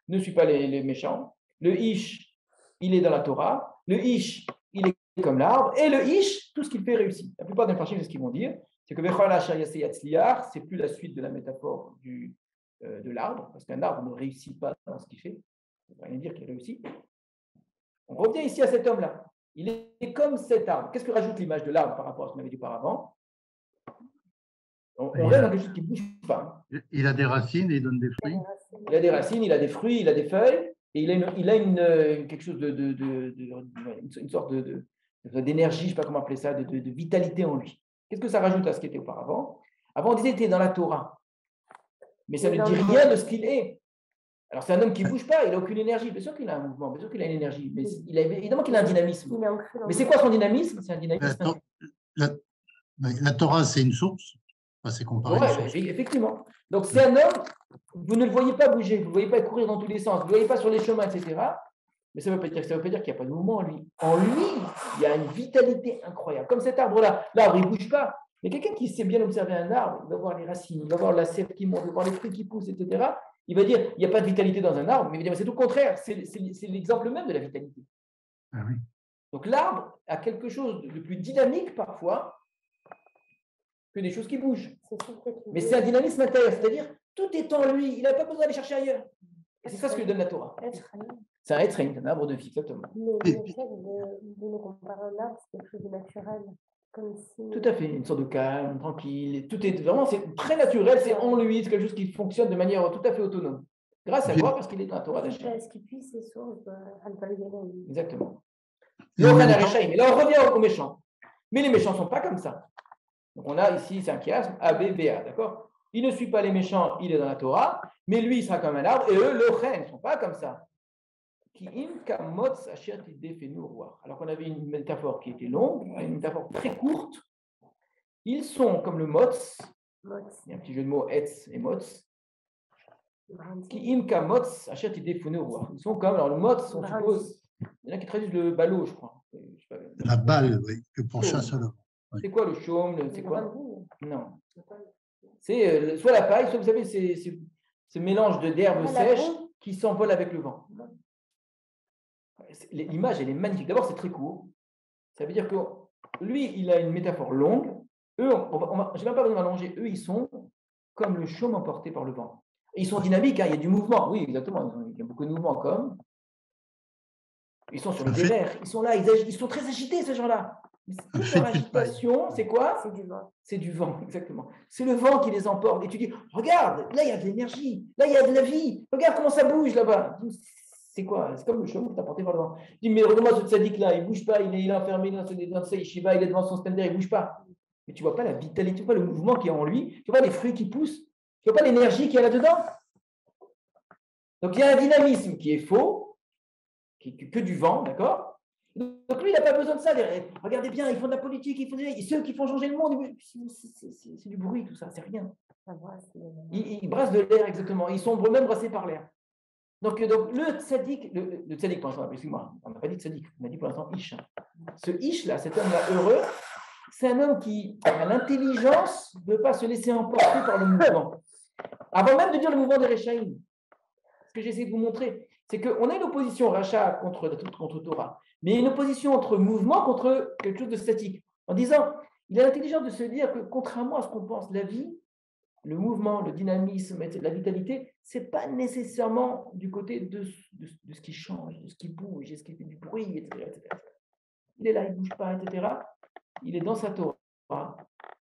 ne suit pas les méchants. Le Ish, il est dans la Torah. Le Ish, il est comme l'arbre. Et le Ish, tout ce qu'il fait réussit. La plupart des parchim, c'est ce qu'ils vont dire. C'est que c'est plus la suite de la métaphore de l'arbre, parce qu'un arbre ne réussit pas dans ce qu'il fait. Ça ne veut rien dire qu'il réussit. On revient ici à cet homme-là. Il est comme cet arbre. Qu'est-ce que rajoute l'image de l'arbre par rapport à ce qu'on avait dit auparavant? On reste dans quelque chose qui ne bouge pas. Il a des racines et il donne des fruits. Il a des racines, il a des fruits, il a des feuilles, et il a quelque chose une sorte d'énergie, je ne sais pas comment appeler ça, de vitalité en lui. Qu'est-ce que ça rajoute à ce qui était auparavant? Avant, on disait qu'il était dans la Torah. Mais ça ne dit rien de ce qu'il est. Alors, c'est un homme qui ne bouge pas, il n'a aucune énergie. Bien sûr qu'il a un mouvement, bien sûr qu'il a une énergie, mais évidemment qu'il a un dynamisme. Mais c'est quoi son dynamisme? C'est un dynamisme. La Torah, c'est une source. C'est comparé. Ouais, effectivement. Donc, c'est un homme, vous ne le voyez pas bouger, vous ne le voyez pas courir dans tous les sens, vous ne le voyez pas sur les chemins, etc. Mais ça ne veut pas dire qu'il n'y a pas de mouvement en lui. En lui, il y a une vitalité incroyable. Comme cet arbre-là. L'arbre, il ne bouge pas. Mais quelqu'un qui sait bien observer un arbre, il va voir les racines, il va voir la sève qui monte, il va voir les fruits qui poussent, etc. Il va dire, il n'y a pas de vitalité dans un arbre, mais il va dire, c'est tout le contraire. C'est l'exemple même de la vitalité. Ah oui. Donc, l'arbre a quelque chose de plus dynamique parfois que des choses qui bougent. Mais c'est un dynamisme intérieur, c'est-à-dire tout est en lui, il n'a pas besoin d'aller chercher ailleurs. Et c'est ça ce que lui donne la Torah. C'est un Etzraïm, un arbre de vie, exactement. Mais le fait de nous comparer à un arbre, c'est quelque chose de naturel. Comme si... Tout à fait, une sorte de calme, tranquille. Tout est vraiment, c'est très naturel, c'est en lui, c'est quelque chose qui fonctionne de manière tout à fait autonome. Grâce à quoi? Parce qu'il est dans la Torah d'Hachem. Ce qui puisse, c'est source Exactement. Mais là, on revient aux méchants. Mais les méchants ne sont pas comme ça. Donc, on a ici, c'est un chiasme, A, B, B, A, d'accord? Il ne suit pas les méchants, il est dans la Torah, mais lui, il sera comme un arbre, et eux, le chen, ne sont pas comme ça. Alors qu'on avait une métaphore qui était longue, une métaphore très courte. Ils sont comme le motz, il y a un petit jeu de mots, etz et motz. Ils sont comme, alors le motz, on suppose, il y en a qui traduisent le ballot, je crois. La balle, oui, que pour chasse à l'homme. Oui. C'est quoi le chaume? C'est quoi? Non. C'est soit la paille, soit vous savez, ce mélange d'herbes sèches qui s'envolent avec le vent. L'image, elle est magnifique. D'abord, c'est très court. Ça veut dire que lui, il a une métaphore longue, Eux, je n'ai même pas besoin d'allonger. Eux, ils sont comme le chaume emporté par le vent. Et ils sont dynamiques, hein, il y a du mouvement. Oui, exactement. Il y a beaucoup de mouvements comme. Ils sont sur le derrière. Ils sont là, ils sont très agités, ces gens-là. Toute leur agitation, c'est quoi? C'est du vent. C'est du vent, exactement. C'est le vent qui les emporte. Et tu dis, regarde, là, il y a de l'énergie. Là, il y a de la vie. Regarde comment ça bouge là-bas. C'est quoi? C'est comme le chaume que tu as porté par le vent. Tu dis, mais regarde-moi ce tzaddik-là, il ne bouge pas, il est enfermé dans sa yeshiva, il est devant son standard, il ne bouge pas. Mais tu ne vois pas la vitalité, tu ne vois pas le mouvement qui est en lui, tu ne vois pas les fruits qui poussent, tu ne vois pas l'énergie qui est là-dedans. Donc, il y a un dynamisme qui est faux, qui est que du vent, d'accord? Donc lui, il n'a pas besoin de ça. Regardez bien, ils font de la politique, ceux qui font changer le monde, c'est du bruit, tout ça, c'est rien. Ils brassent de l'air, exactement. Ils sont même brassés par l'air. Donc le tzaddik, le tzaddik, pour l'instant, excuse-moi, on n'a pas dit tzaddik, on a dit pour l'instant ish. Ce ish-là, cet homme-là heureux, c'est un homme qui a l'intelligence de ne pas se laisser emporter par le mouvement. Avant même de dire le mouvement des Rechaïm, ce que j'essaie de vous montrer, c'est qu'on a une opposition rachat contre Torah, mais une opposition entre mouvement contre quelque chose de statique. En disant, il a l'intelligence de se dire que contrairement à ce qu'on pense, la vie, le mouvement, le dynamisme, la vitalité, ce n'est pas nécessairement du côté de ce qui change, de ce qui bouge, de ce qui fait du bruit, etc. Il est là, il ne bouge pas, etc. Il est dans sa Torah.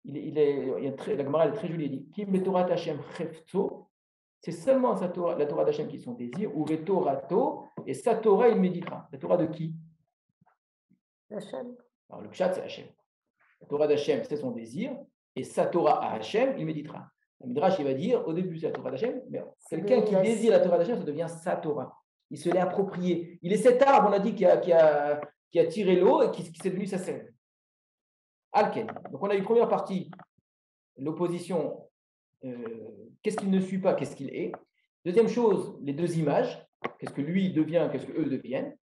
La Gemara est très jolie, elle dit Kim Torah Hashem Chefzo. C'est seulement la Torah d'Hachem qui est son désir, ou le Torato, et sa Torah, il méditera. La Torah de qui? Hachem. Alors le Pshat, c'est Hachem. La Torah d'Hachem, c'est son désir, et sa Torah à Hachem, il méditera. Le Midrash, il va dire, au début, c'est la Torah d'Hachem, mais quelqu'un qui désire la Torah d'Hachem, ça devient sa Torah. Il se l'est approprié. Il est cet arbre, on a dit, qui a tiré l'eau et qui s'est devenu sa sève. Alken. Donc on a eu première partie, l'opposition. Qu'est-ce qu'il ne suit pas, qu'est-ce qu'il est. Deuxième chose, les deux images, qu'est-ce que lui devient, qu'est-ce qu'eux deviennent.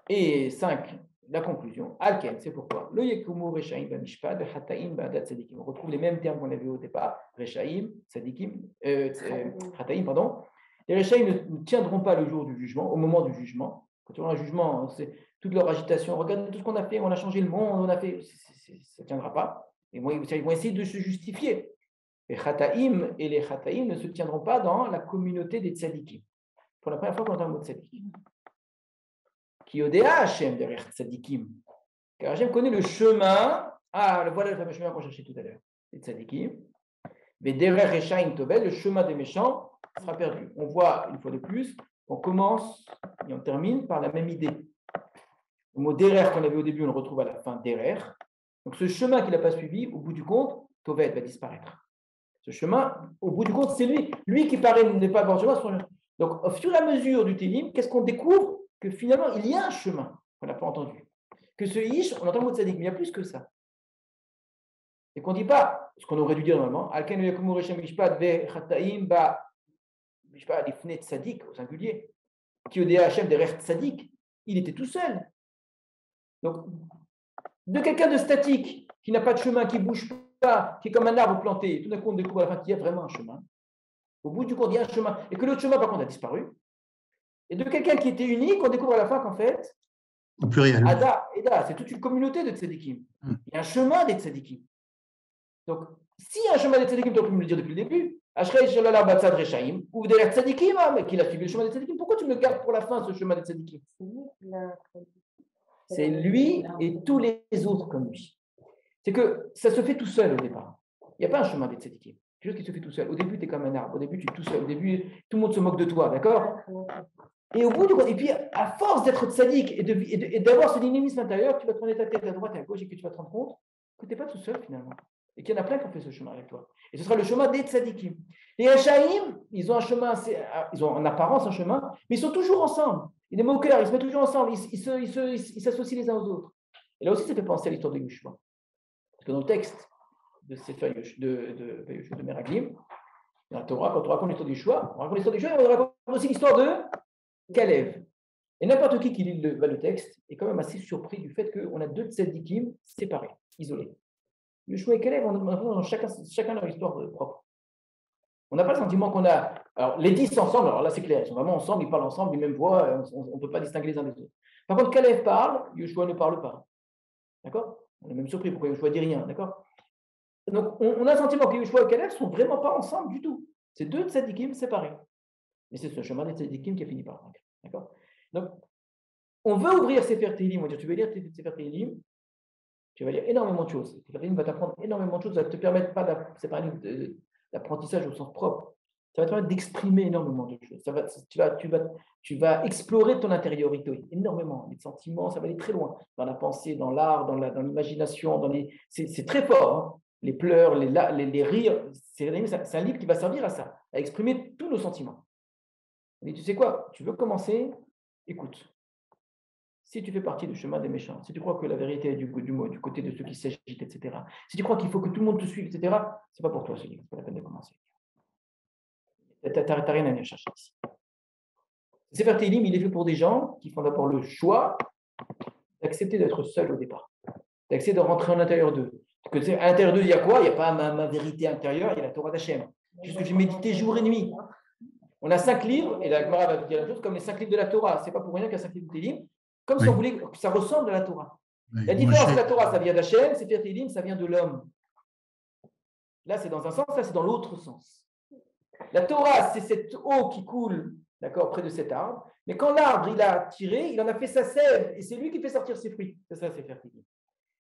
Et 5, la conclusion. Alken, c'est pourquoi. Le Yekumu Rechaim Bamishpad, Hataim Ba'adat Tzadikim. On retrouve les mêmes termes qu'on avait au départ. Rechaim, Tzadikim, Hataim, pardon. Les Rechaim ne tiendront pas le jour du jugement, au moment du jugement. Quand on a un jugement, c'est toute leur agitation. Regardez tout ce qu'on a fait, on a changé le monde, on a fait. Ça ne tiendra pas. Et moi, ils vont essayer de se justifier. Les Chataïm et les Chataïm ne se tiendront pas dans la communauté des Tzadikim. Pour la première fois qu'on entend le mot Tzadikim. Qui odéa Hachem derrière Tzadikim. Car Hachem connaît le chemin. Ah, voilà le fameux chemin qu'on cherchait tout à l'heure. Les Tzadikim. Mais derrière Rechaim Tobel, le chemin des méchants sera perdu. On voit, une fois de plus, on commence et on termine par la même idée. Le mot derrière qu'on avait au début, on le retrouve à la fin derrière. Donc ce chemin qu'il n'a pas suivi, au bout du compte, Tobel va disparaître. Ce chemin, au bout du compte, c'est lui qui paraît ne pas avoir le chemin. Donc, au fur et à mesure du Télim, qu'est-ce qu'on découvre? Que finalement, il y a un chemin qu'on n'a pas entendu. Que ce Ish, on entend le mot de Tzadik, mais il y a plus que ça. Et qu'on ne dit pas ce qu'on aurait dû dire normalement. Alken yakumu reshem mishpat ve'chataim ba mishpat lifnei tzadik au singulier. Qui odéa Hachem derrière tzadik, il était tout seul. Donc, de quelqu'un de statique, qui n'a pas de chemin, qui ne bouge pas, qui est comme un arbre planté, tout d'un coup on découvre à la fin qu'il y a vraiment un chemin. Au bout du compte, il y a un chemin. Et que l'autre chemin, par contre, a disparu. Et de quelqu'un qui était unique, on découvre à la fin qu'en fait, au pluriel. Ada, Eda, c'est toute une communauté de tzadikim. Il y a un chemin des tzadikim. Donc, s'il y a un chemin des tzadikim, tu aurais pu me le dire depuis le début. Ashrei shalala batzad rechaim, ou derrière tzadikim, mais qu'il a suivi le chemin des tzadikim. Pourquoi tu me le gardes pour la fin, ce chemin des tzadikim? C'est lui et tous les autres comme lui. C'est que ça se fait tout seul au départ. Il n'y a pas un chemin des tzadikim. Quelque chose qui se fait tout seul. Au début, tu es comme un arbre. Au début, tu es tout seul. Au début, tout le monde se moque de toi, d'accord? Et au bout du compte, et puis à force d'être tzaddik et d'avoir ce dynamisme intérieur, tu vas tourner ta tête à droite et à gauche et que tu vas te rendre compte que tu n'es pas tout seul finalement. Et qu'il y en a plein qui ont fait ce chemin avec toi. Et ce sera le chemin des tzaddikim. Les Hachaïm, ils ont un chemin, ils ont en apparence un chemin, mais ils sont toujours ensemble. Et les moqueurs, ils se mettent toujours ensemble, ils s'associent les uns aux autres. Et là aussi, ça fait penser à l'histoire de Yeshua. Parce que dans le texte de Sefer de Meraglim, dans la Torah, quand on raconte l'histoire de Yeshua, on raconte l'histoire de Yeshua et on raconte aussi l'histoire de Kalev. Et n'importe qui lit le texte est quand même assez surpris du fait qu'on a deux tzadikim séparés, isolés. Yeshua et Kalev, on a chacun leur histoire propre. On n'a pas le sentiment qu'on a. Alors, les 10 ensemble, alors là c'est clair, ils sont vraiment ensemble, ils parlent ensemble, d'une même voix, on ne peut pas distinguer les uns des autres. Par contre, Kalev parle, Yeshua ne parle pas. D'accord? On est même surpris pourquoi Yeshua ne dit rien, d'accord? Donc, on a un sentiment que Yeshua et Caleb ne sont vraiment pas ensemble du tout. C'est deux tzadikim séparés. Mais c'est ce chemin des tzadikim qui a fini par vaincre. D'accord? Donc, on veut ouvrir Sefer Tehillim. On va dire, tu veux lire Sefer Tehillim, tu vas lire énormément de choses. Sefer Tehillim va t'apprendre énormément de choses. Ça ne te permettre pas, c'est pas d'apprentissage au sens propre. Ça va te permettre d'exprimer énormément de choses. Tu vas explorer ton intériorité énormément. Les sentiments, ça va aller très loin. Dans la pensée, dans l'art, dans l'imagination. C'est très fort. Hein. Les pleurs, les rires. C'est un livre qui va servir à ça, à exprimer tous nos sentiments. Mais tu sais quoi? Tu veux commencer? Écoute. Si tu fais partie du chemin des méchants, si tu crois que la vérité est du côté de ceux qui s'agitent, etc., si tu crois qu'il faut que tout le monde te suive, etc., ce n'est pas pour toi ce livre, c'est pas la peine de commencer. Tu n'as rien à venir chercher ici. Sefer Tehillim, il est fait pour des gens qui font d'abord le choix d'accepter d'être seuls au départ, d'accepter de rentrer à l'intérieur d'eux. À l'intérieur d'eux, il y a quoi? Il n'y a pas ma vérité intérieure, il y a la Torah d'Hachem. Juste que j'ai médité jour et nuit. On a 5 livres, et la Gemara va dire la même chose, comme les 5 livres de la Torah. Ce n'est pas pour rien qu'il y a 5 livres de Tehillim, comme si on voulait que ça ressemble à la Torah. Oui, La différence, c'est que la Torah, ça vient d'Hachem, Sefer Tehillim, ça vient de l'homme. Là, c'est dans un sens, là, c'est dans l'autre sens. La Torah, c'est cette eau qui coule, d'accord, près de cet arbre. Mais quand l'arbre, il a tiré, il en a fait sa sève, et c'est lui qui fait sortir ses fruits. C'est ça, Sefer Tehillim.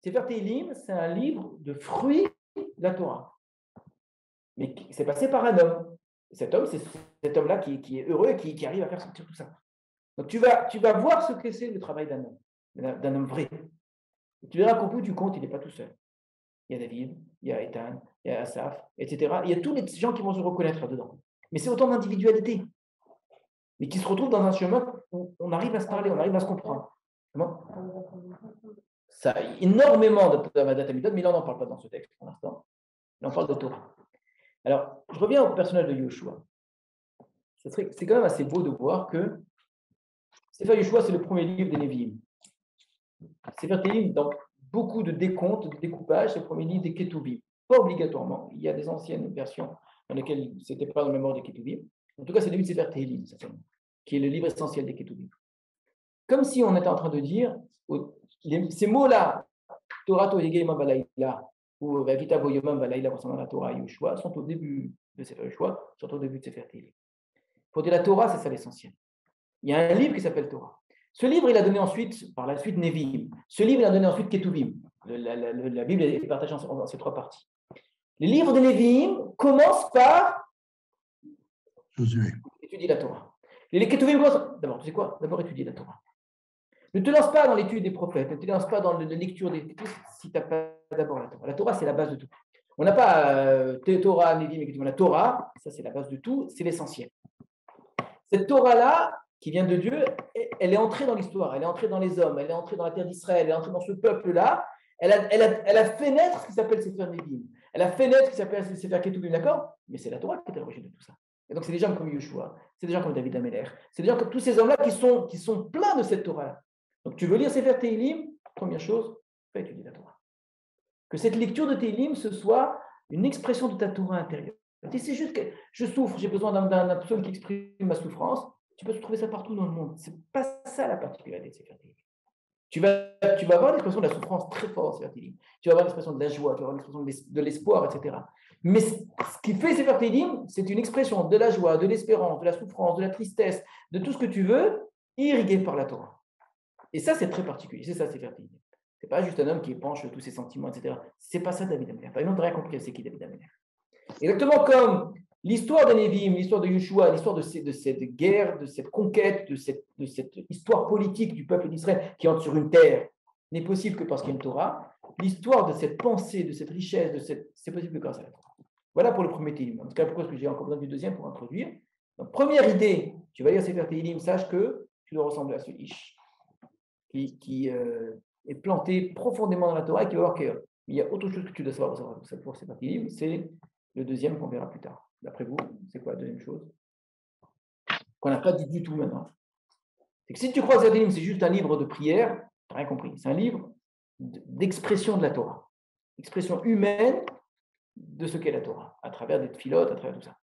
Sefer Tehillim, c'est un livre de fruits de la Torah. Mais c'est passé par un homme. Cet homme, c'est cet homme-là qui est heureux et qui arrive à faire sortir tout ça. Donc, tu vas voir ce que c'est le travail d'un homme vrai. Et tu verras qu'au bout du compte, il n'est pas tout seul. Il y a David, il y a Ethan, il y a Asaph, etc. Il y a tous les gens qui vont se reconnaître là-dedans. Mais c'est autant d'individualité. Mais qui se retrouvent dans un chemin où on arrive à se parler, on arrive à se comprendre. Comment? Ça a énormément de méthode, mais là, on n'en parle pas dans ce texte pour l'instant. Là, on parle de Torah. Alors, je reviens au personnage de Yoshua. C'est quand même assez beau de voir que Sefer Yoshua, c'est le premier livre des Nevi'im. Sefer Tehillim, dans beaucoup de décomptes, de découpages, c'est le premier livre des Ketuvim. Pas obligatoirement. Il y a des anciennes versions dans lesquelles ce n'était pas dans le mémoire des Ketuvim. En tout cas, c'est le livre de Sefer Tehillim, qui est le livre essentiel des Ketuvim. Comme si on était en train de dire, ces mots-là, Torah Tohegema Balaïla, ou Vavita Boyomam Balaïla, concernant la Torah et Yoshua, sont au début de Sefer Yoshua, sont au début de Sefer Tehillim. Pour dire la Torah, c'est ça l'essentiel. Il y a un livre qui s'appelle Torah. Ce livre, il a donné ensuite, par la suite, Nevi'im. Ce livre, il a donné ensuite Ketuvim. La Bible est partagée en ces 3 parties. Les livres de Nevi'im commencent par étudier la Torah. Les Ketuvim commencent d'abord, tu sais quoi? D'abord étudier la Torah. Ne te lance pas dans l'étude des prophètes, ne te lance pas dans la lecture des textes si tu n'as pas d'abord la Torah. La Torah, c'est la base de tout. On n'a pas Torah, Nevi'im et Ketuvim. La Torah, ça c'est la base de tout, c'est l'essentiel. Cette Torah-là, qui vient de Dieu, elle est entrée dans l'histoire, elle est entrée dans les hommes, elle est entrée dans la terre d'Israël, elle est entrée dans ce peuple-là. Elle a fait naître ce qui s'appelle Sefer Nevi'im. Elle a fait naître ce qui s'appelle Sefer Ketuvim, d'accord? Mais c'est la Torah qui est à l'origine de tout ça. Et donc, c'est des gens comme Yoshua, c'est des gens comme David Ameler, c'est des gens comme tous ces hommes-là qui sont pleins de cette Torah-là. Donc, tu veux lire Sefer Tehillim, première chose, fais étudier la Torah. Que cette lecture de Tehillim, ce soit une expression de ta Torah intérieure. C'est juste que je souffre, j'ai besoin d'un psaume qui exprime ma souffrance. Tu peux trouver ça partout dans le monde. Ce n'est pas ça la particularité de Sefer Tehillim. Tu vas avoir l'expression de la souffrance très forte dans Sefer Tehillim. Tu vas avoir l'expression de la joie, tu vas avoir l'expression de l'espoir, etc. Mais ce qui fait Sefer Tehillim, c'est une expression de la joie, de l'espérance, de la souffrance, de la tristesse, de tout ce que tu veux, irrigué par la Torah. Et ça, c'est très particulier. C'est ça, Sefer Tehillim. Ce n'est pas juste un homme qui épanche tous ses sentiments, etc. Ce n'est pas ça, David Ameler. Par exemple, tu n'as rien compris, c'est qui David Ameler. Exactement comme l'histoire de Nevi'im, l'histoire de Yoshua, l'histoire de cette guerre, de cette conquête, de cette histoire politique du peuple d'Israël qui entre sur une terre n'est possible que parce qu'il y a une Torah. L'histoire de cette pensée, de cette richesse, c'est possible que grâce à la Torah. Voilà pour le premier Tehillim. En tout cas, pourquoi est-ce que j'ai encore besoin du deuxième pour introduire? Donc, première idée, tu vas lire Sefer Tehillim, sache que tu dois ressembler à ce Ish qui est planté profondément dans la Torah et qui va voir qu'il y a autre chose que tu dois savoir pour Sefer Tehillim, c'est le deuxième qu'on verra plus tard. D'après vous, c'est quoi la deuxième chose qu'on n'a pas dit du tout maintenant? C'est que si tu crois que Sefer Tehillim, c'est juste un livre de prière, tu n'as rien compris. C'est un livre d'expression de la Torah, expression humaine de ce qu'est la Torah, à travers des philotes, à travers tout ça.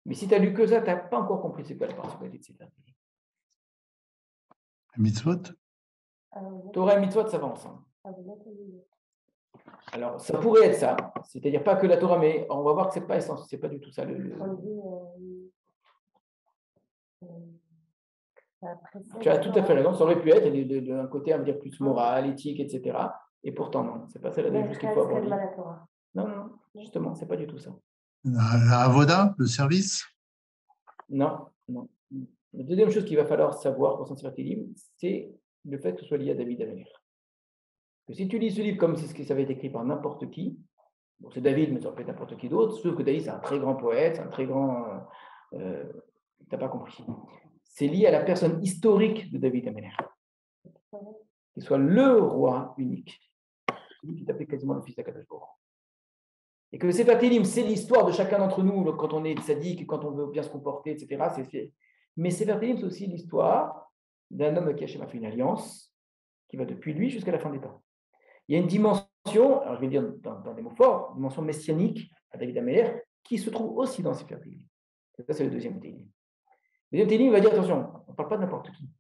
Mais si tu n'as lu que ça, tu n'as pas encore compris c'est quoi la particularité de Sefer Tehillim. Mitzvot? Torah et mitzvot, ça va ensemble. Alors, ça pourrait être ça, c'est-à-dire pas que la Torah, mais on va voir que c'est pas du tout ça. Tu as tout à fait raison, ça aurait pu être un côté, on va dire, plus moral, éthique, etc. Et pourtant, non, c'est pas ça la chose qu'il faut avoir. Non, justement, c'est pas du tout ça. La avoda, le service? Non. La deuxième chose qu'il va falloir savoir pour sentir Télim, c'est le fait que ce soit lié à David Améler. Que si tu lis ce livre comme c'est ce qui avait été écrit par n'importe qui, bon, c'est David, mais ça peut être n'importe qui d'autre, sauf que David, c'est un très grand poète, c'est un très grand. T'as pas compris. C'est lié à la personne historique de David Améler. Qu'il soit le roi unique, celui qui t'appelait quasiment le fils d'Akadosh Baruch Hu. Et que Sefer Télim, c'est l'histoire de chacun d'entre nous quand on est sadique, quand on veut bien se comporter, etc. Mais Sefer Télim, c'est aussi l'histoire d'un homme qui Hachem a fait une alliance qui va depuis lui jusqu'à la fin des temps. Il y a une dimension, alors je vais dire dans des mots forts, une dimension messianique à David Améler, qui se trouve aussi dans Sefer Télim. Ça, c'est le deuxième Télim. Le deuxième Télim va dire, attention, on ne parle pas de n'importe qui.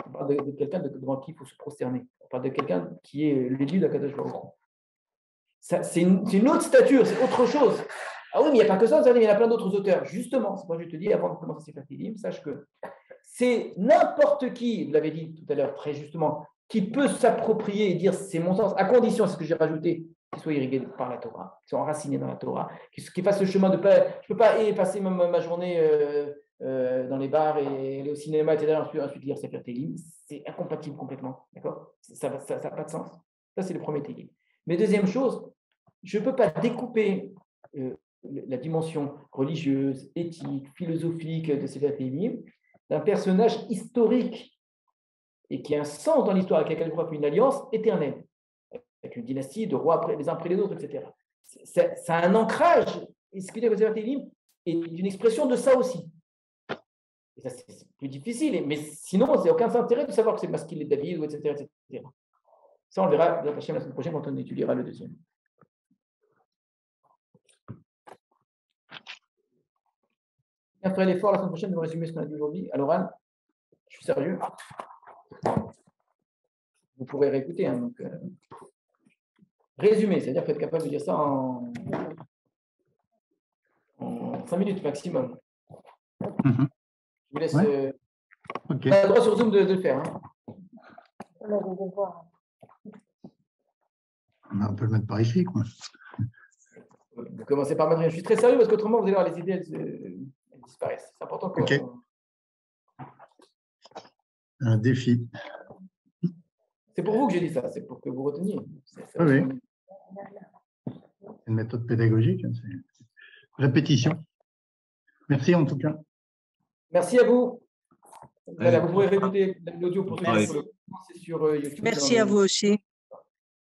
On parle de quelqu'un devant qui il faut se prosterner. On parle de quelqu'un qui est l'élu d'Akadosh Baruch Hu. C'est une autre stature, c'est autre chose. Ah oui, mais il n'y a pas que ça, il y en a plein d'autres auteurs. Justement, c'est moi je te dis, avant de commencer Sefer Télim, sache que c'est n'importe qui, vous l'avez dit tout à l'heure très justement, qui peut s'approprier et dire c'est mon sens, à condition, c'est ce que j'ai rajouté, qu'il soit irrigué par la Torah, qu'il soit enraciné dans la Torah, qu'il fasse le chemin de pas. Je ne peux pas passer ma journée dans les bars et aller au cinéma, etc., ensuite lire Sefer Télim. C'est incompatible complètement. D'accord ? Ça n'a pas de sens. Ça, c'est le premier Télim. Mais deuxième chose, je ne peux pas découper la dimension religieuse, éthique, philosophique de Sefer Télim d'un personnage historique et qui a un sens dans l'histoire avec laquelle je crois une alliance éternelle, avec une dynastie de rois les uns après les autres, etc. Ça a un ancrage, et ce que dit Sefer Télim est une expression de ça aussi. Et ça, c'est plus difficile, mais sinon, c'est aucun intérêt de savoir que c'est masqué les David, etc., etc. Ça, on le verra la semaine prochaine quand on étudiera le deuxième. Je ferai l'effort la semaine prochaine de résumer ce qu'on a dit aujourd'hui à l'oral. Je suis sérieux. Vous pourrez réécouter. Hein, donc, résumer, c'est-à-dire qu'il faut être capable de dire ça en 5 minutes maximum. Je vous laisse. Ouais. Okay. On a le droit sur Zoom de le faire. Hein. On peut le mettre par écrit, quoi. Vous commencez par mettre. Je suis très sérieux parce qu'autrement, vous allez voir les idées, elles disparaissent. C'est important que. Okay. Un défi. C'est pour vous que j'ai dit ça, c'est pour que vous reteniez. Oui. C'est une méthode pédagogique, c'est répétition. Merci en tout cas. Merci à vous. Voilà, vous pourrez réécouter l'audio pour ceux qui sur YouTube. Merci à vous aussi.